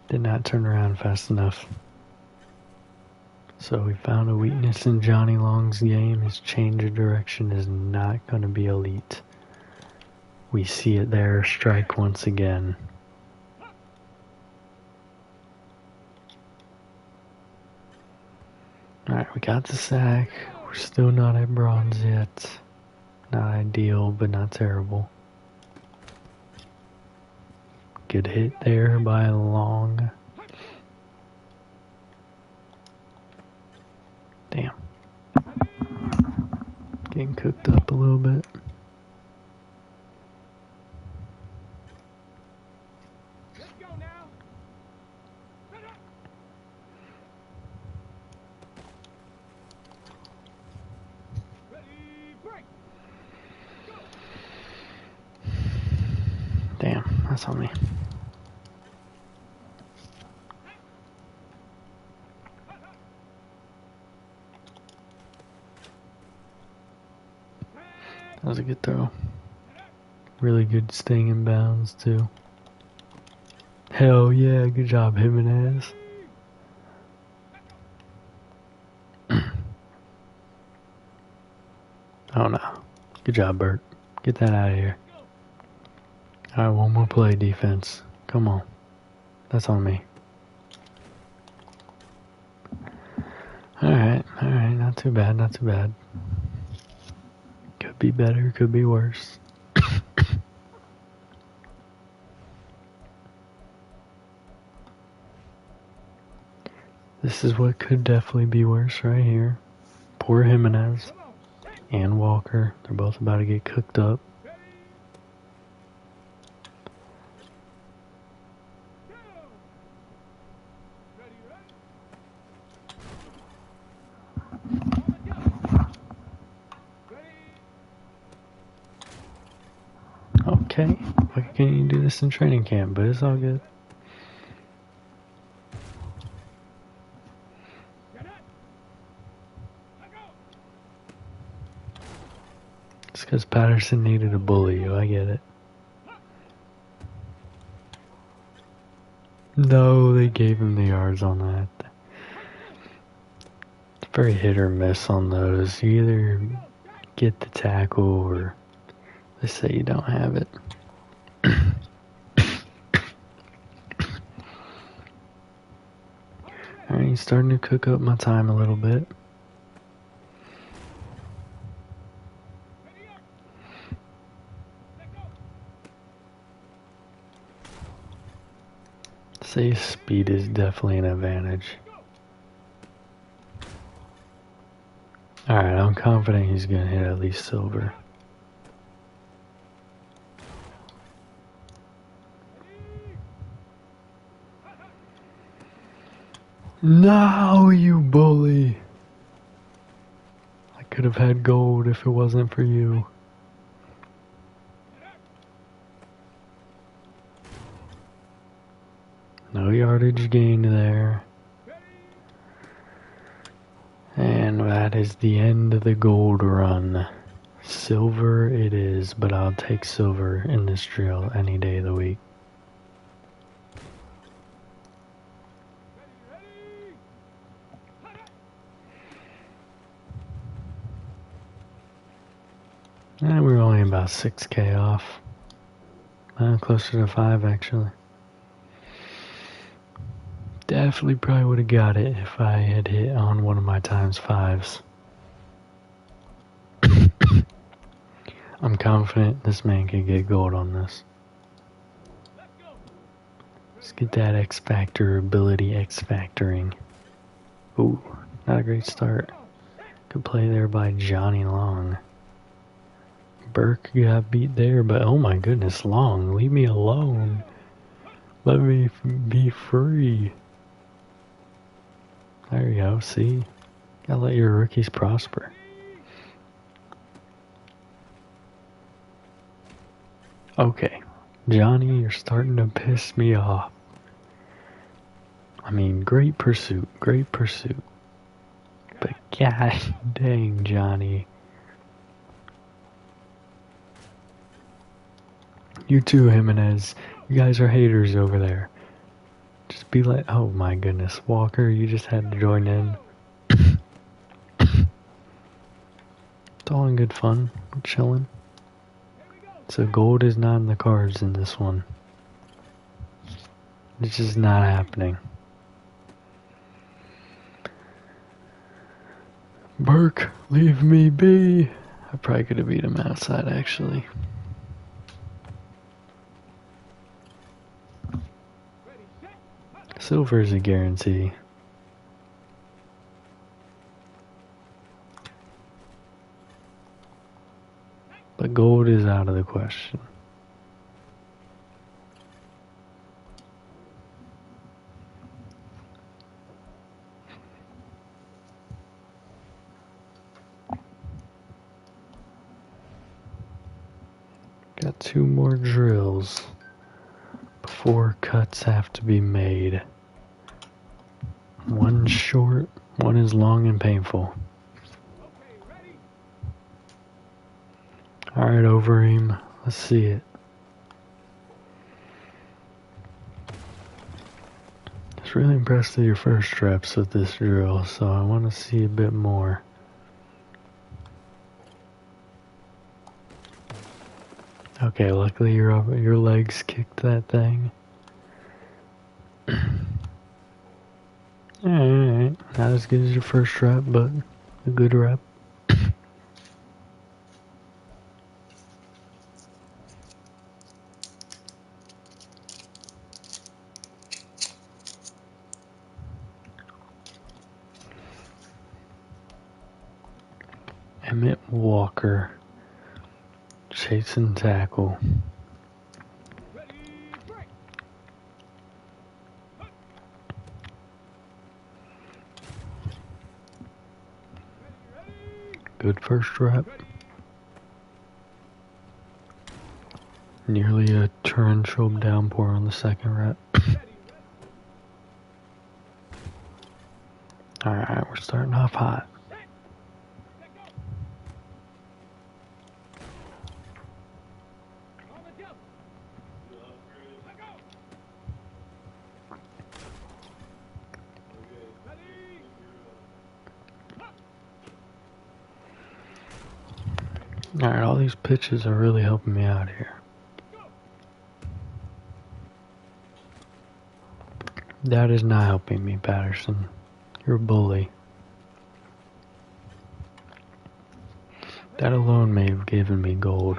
Did not turn around fast enough. So we found a weakness in Johnny Long's game. His change of direction is not going to be elite. We see it there, strike once again. Alright, we got the sack. We're still not at bronze yet. Not ideal, but not terrible. Good hit there by Long. Damn. Getting cooked up a little bit. Let's go now. Set up. Ready, break. Damn, that's on me. That was a good throw. Really good staying in bounds, too. Hell yeah, good job, Jimenez. Oh no. Good job, Bert. Get that out of here. Alright, one more play, defense. Come on. That's on me. Alright, not too bad, not too bad. Could be better, could be worse. This is what could definitely be worse right here. Poor Jimenez and Walker. They're both about to get cooked up. Okay, why can't you do this in training camp? But it's all good. It's because Patterson needed a bully, I get it. No, they gave him the yards on that. It's very hit or miss on those. You either get the tackle or they say you don't have it. Alright, he's starting to cook up my time a little bit. Say speed is definitely an advantage. Alright, I'm confident he's gonna hit at least silver. No, you bully! I could have had gold if it wasn't for you. No yardage gained there. And that is the end of the gold run. Silver it is, but I'll take silver in this drill any day of the week. And we're only about 6K off. Closer to 5 actually. Definitely probably would have got it if I had hit on one of my times 5s. I'm confident this man can get gold on this. Let's get that X Factor ability X-factoring. Ooh, not a great start. Good play there by Johnny Long. Burke got beat there, but oh my goodness, Long, leave me alone. Let me be free. There you go, see? Gotta let your rookies prosper. Okay, Johnny, you're starting to piss me off. I mean, great pursuit, great pursuit. But god dang, Johnny. You too, Jimenez. You guys are haters over there. Just be like, oh my goodness, Walker, you just had to join in. It's all in good fun. We're chilling. So gold is not in the cards in this one. It's just not happening. Burke, leave me be. I probably could have beat him outside actually. Silver is a guarantee. But gold is out of the question. Got 2 more drills before cuts have to be made. One short, one is long and painful. Alright, Overeem, let's see it. I was really impressed with your first reps with this drill, so I want to see a bit more. Okay, luckily your legs kicked that thing. Alright, not as good as your first rep, but a good rep. Emmett Walker, chasing tackle. Good first rep. Nearly a torrential downpour on the second rep. Alright, we're starting off hot. Alright, all these pitches are really helping me out here. That is not helping me, Patterson. You're a bully. That alone may have given me gold.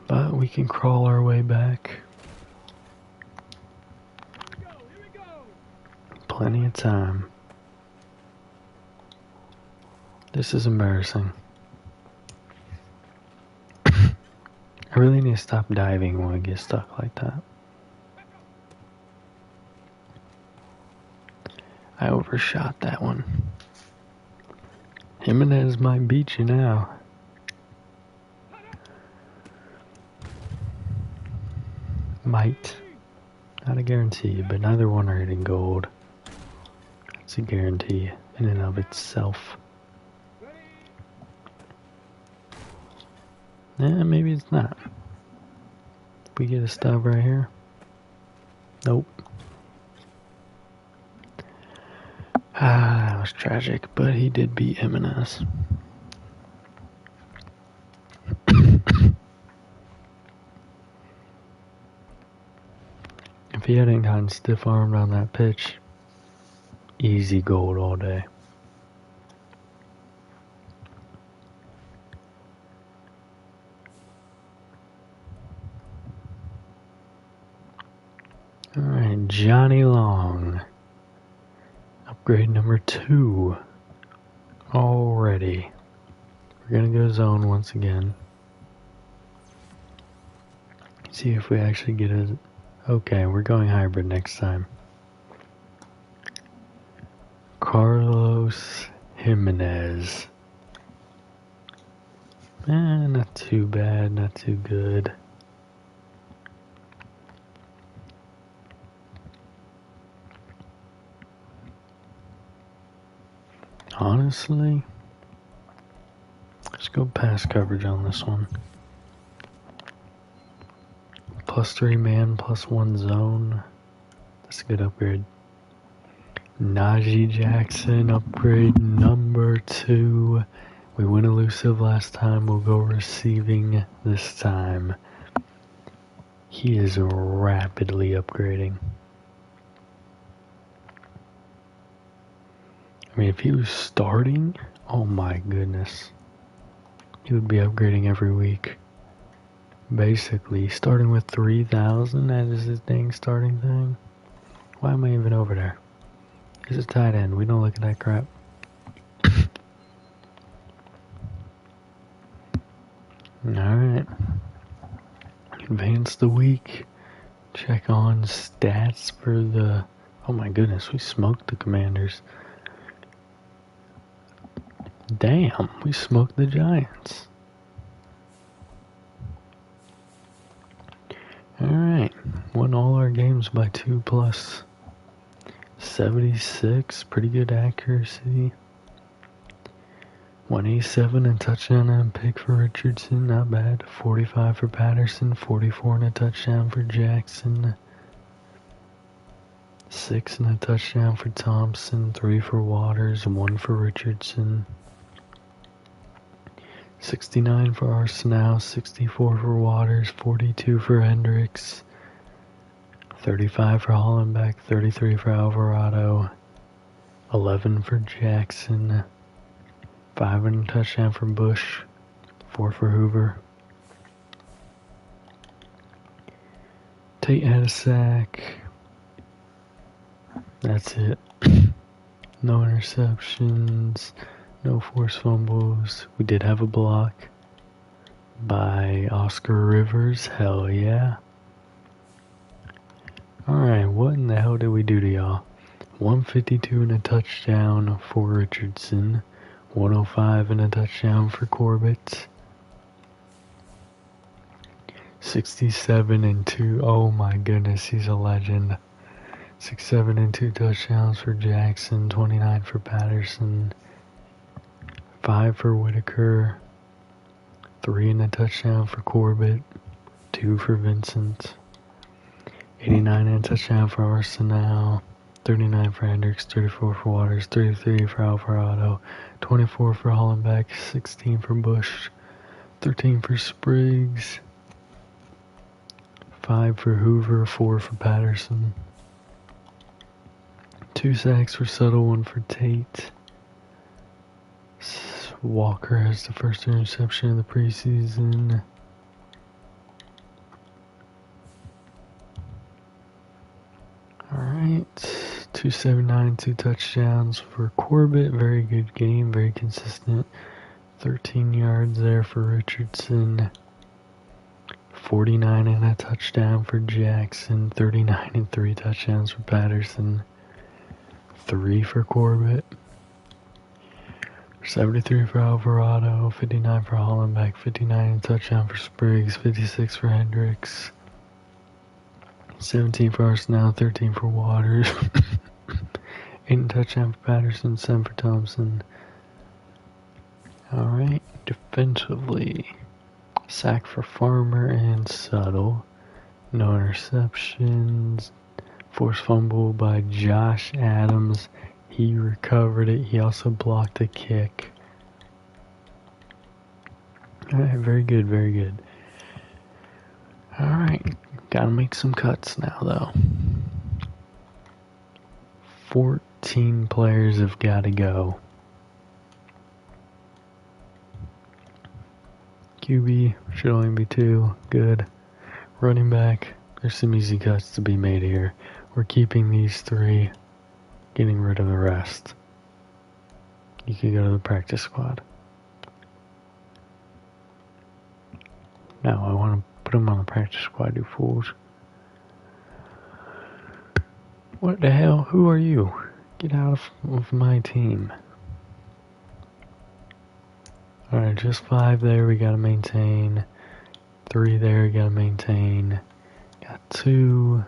But we can crawl our way back. Plenty of time. This is embarrassing. I really need to stop diving when I get stuck like that. I overshot that one. Jimenez might beat you now. Might. Not a guarantee, but neither one are hitting gold. It's a guarantee in and of itself. Maybe it's not. We get a stub right here. Nope. That was tragic, but he did beat Jimenez. If he hadn't gotten stiff-armed on that pitch, easy gold all day. Alright, Johnny Long. Upgrade number 2. Already. We're gonna go zone once again. See if we actually get a... Okay, we're going hybrid next time. Carlos Jimenez. Not too bad, not too good. Honestly, let's go pass coverage on this one. +3 man, +1 zone. That's a good upgrade. Najee Jackson, upgrade number 2. We went elusive last time, we'll go receiving this time. He is rapidly upgrading. I mean, if he was starting, oh my goodness. He would be upgrading every week. Basically, starting with 3,000, that is his dang starting thing. Why am I even over there? He's a tight end, we don't look at that crap. Alright. Advance the week. Check on stats for the... Oh my goodness, we smoked the Commanders. Damn, we smoked the Giants. Alright, won all our games by 2+. 76, pretty good accuracy. 187 and touchdown and a pick for Richardson, not bad. 45 for Patterson, 44 and a touchdown for Jackson. 6 and a touchdown for Thompson, 3 for Waters, 1 for Richardson. 69 for Arsenal, 64 for Waters, 42 for Hendricks, 35 for Hollenbeck, 33 for Alvarado, 11 for Jackson, 5 and a touchdown for Bush, 4 for Hoover. Tate had a sack. That's it. No interceptions. No forced fumbles. We did have a block by Oscar Rivers. Hell yeah. Alright, what in the hell did we do to y'all? 152 and a touchdown for Richardson. 105 and a touchdown for Corbett. 67 and 2. Oh my goodness, he's a legend. 67 and 2 touchdowns for Jackson. 29 for Patterson. 5 for Whitaker, 3 and a touchdown for Corbett, 2 for Vincent, 89 and a touchdown for Arsenal, 39 for Hendricks, 34 for Waters, 33 for Alvarado, 24 for Hollenbeck, 16 for Bush, 13 for Spriggs, 5 for Hoover, 4 for Patterson, 2 sacks for Settle, 1 for Tate. Walker has the first interception of the preseason. Alright, 279, 2 touchdowns for Corbett. Very good game, very consistent. 13 yards there for Richardson. 49 and a touchdown for Jackson. 39 and 3 touchdowns for Patterson. 3 for Corbett. 73 for Alvarado. 59 for Hollenbeck. 59 touchdown for Spriggs. 56 for Hendricks. 17 for Arsenal, 13 for Waters, 8 touchdown for Patterson, 7 for Thompson. Alright, defensively, sack for Farmer and Settle, no interceptions, forced fumble by Josh Adams, he recovered it, he also blocked a kick. Alright, very good, very good. Alright, gotta make some cuts now though. 14 players have gotta go. QB should only be 2, good. Running back, there's some easy cuts to be made here. We're keeping these 3, getting rid of the rest. You can go to the practice squad. Now I want to put them on the practice squad, you fools. What the hell? Who are you? Get out of my team. Alright, just 5 there we gotta maintain. 3 there we gotta maintain. Got 2.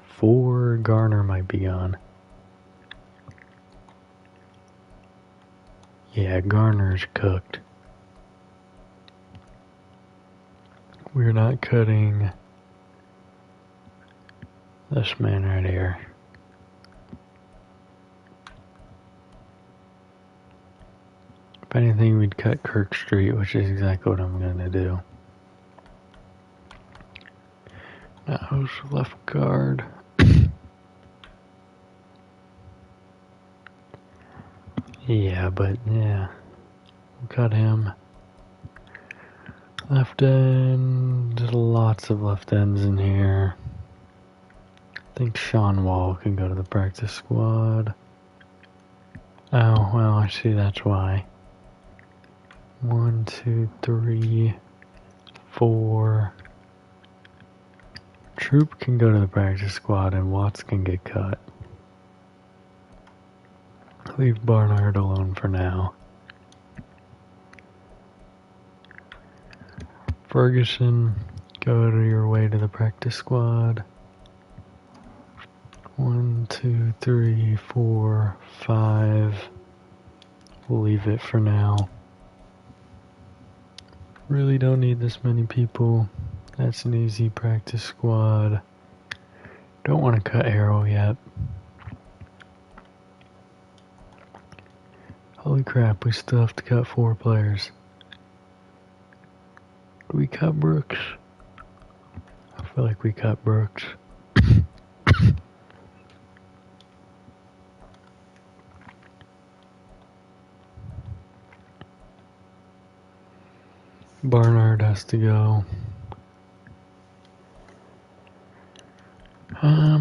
4. Garner might be gone. Yeah, Garner's cooked. We're not cutting this man right here. If anything, we'd cut Kirk Street, which is exactly what I'm going to do. Now, who's left guard? Yeah, but yeah, we'll cut him. Left end, there's lots of left ends in here. I think Sean Wall can go to the practice squad. Oh, well, I see that's why. 1, 2, 3, 4. Troop can go to the practice squad and Watts can get cut. Leave Barnard alone for now. Ferguson, go to your way to the practice squad. 1, 2, 3, 4, 5. We'll leave it for now. Really don't need this many people. That's an easy practice squad. Don't want to cut Arrow yet. Holy crap, we still have to cut 4 players. Do we cut Brooks? I feel like we cut Brooks. Barnard has to go. I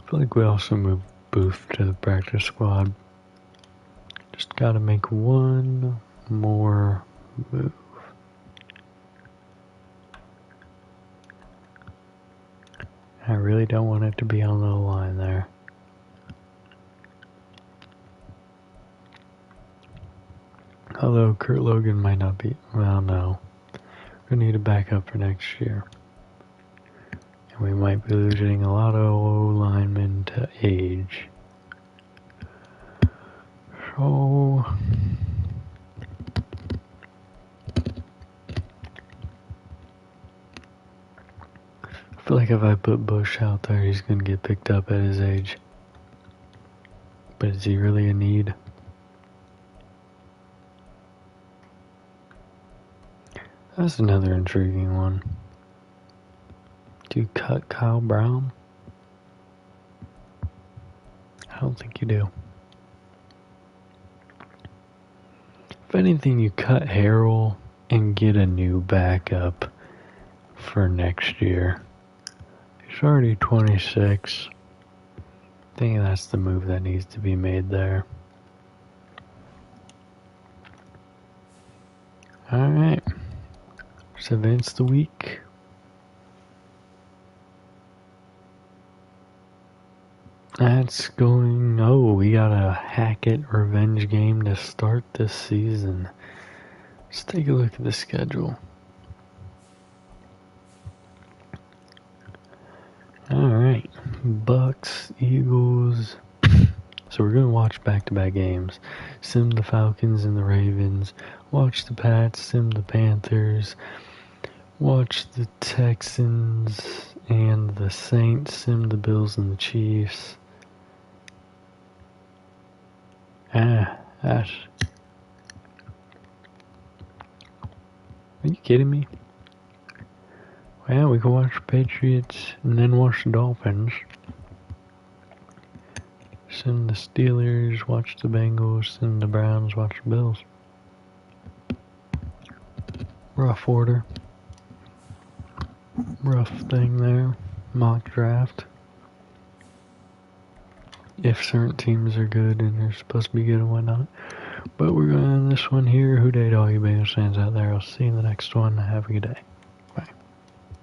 feel like we also moved Booth to the practice squad. Just gotta make one more move. I really don't want it to be on the line there. Although Kurt Logan might not be, well, no. We need a backup for next year. And we might be losing a lot of O-linemen to age. So, feel like if I put Bush out there, he's gonna get picked up at his age. But is he really a need? That's another intriguing one. Do you cut Kyle Brown? I don't think you do. If anything, you cut Harrell and get a new backup for next year. He's already 26. I think that's the move that needs to be made there. Alright. So events the week. That's going... Oh, we got a Hackett revenge game to start this season. Let's take a look at the schedule. Alright. Bucks, Eagles. So we're going to watch back-to-back games. Sim the Falcons and the Ravens. Watch the Pats, sim the Panthers. Watch the Texans and the Saints, sim the Bills and the Chiefs. Ash. Are you kidding me? Well, we can watch the Patriots and then watch the Dolphins. Sim the Steelers, watch the Bengals, sim the Browns, watch the Bills. Rough order. Rough thing there. Mock draft. If certain teams are good and they're supposed to be good and whatnot. But we're going to end this one here. Who Dey to all you Bengals fans out there. I'll see you in the next one. Have a good day.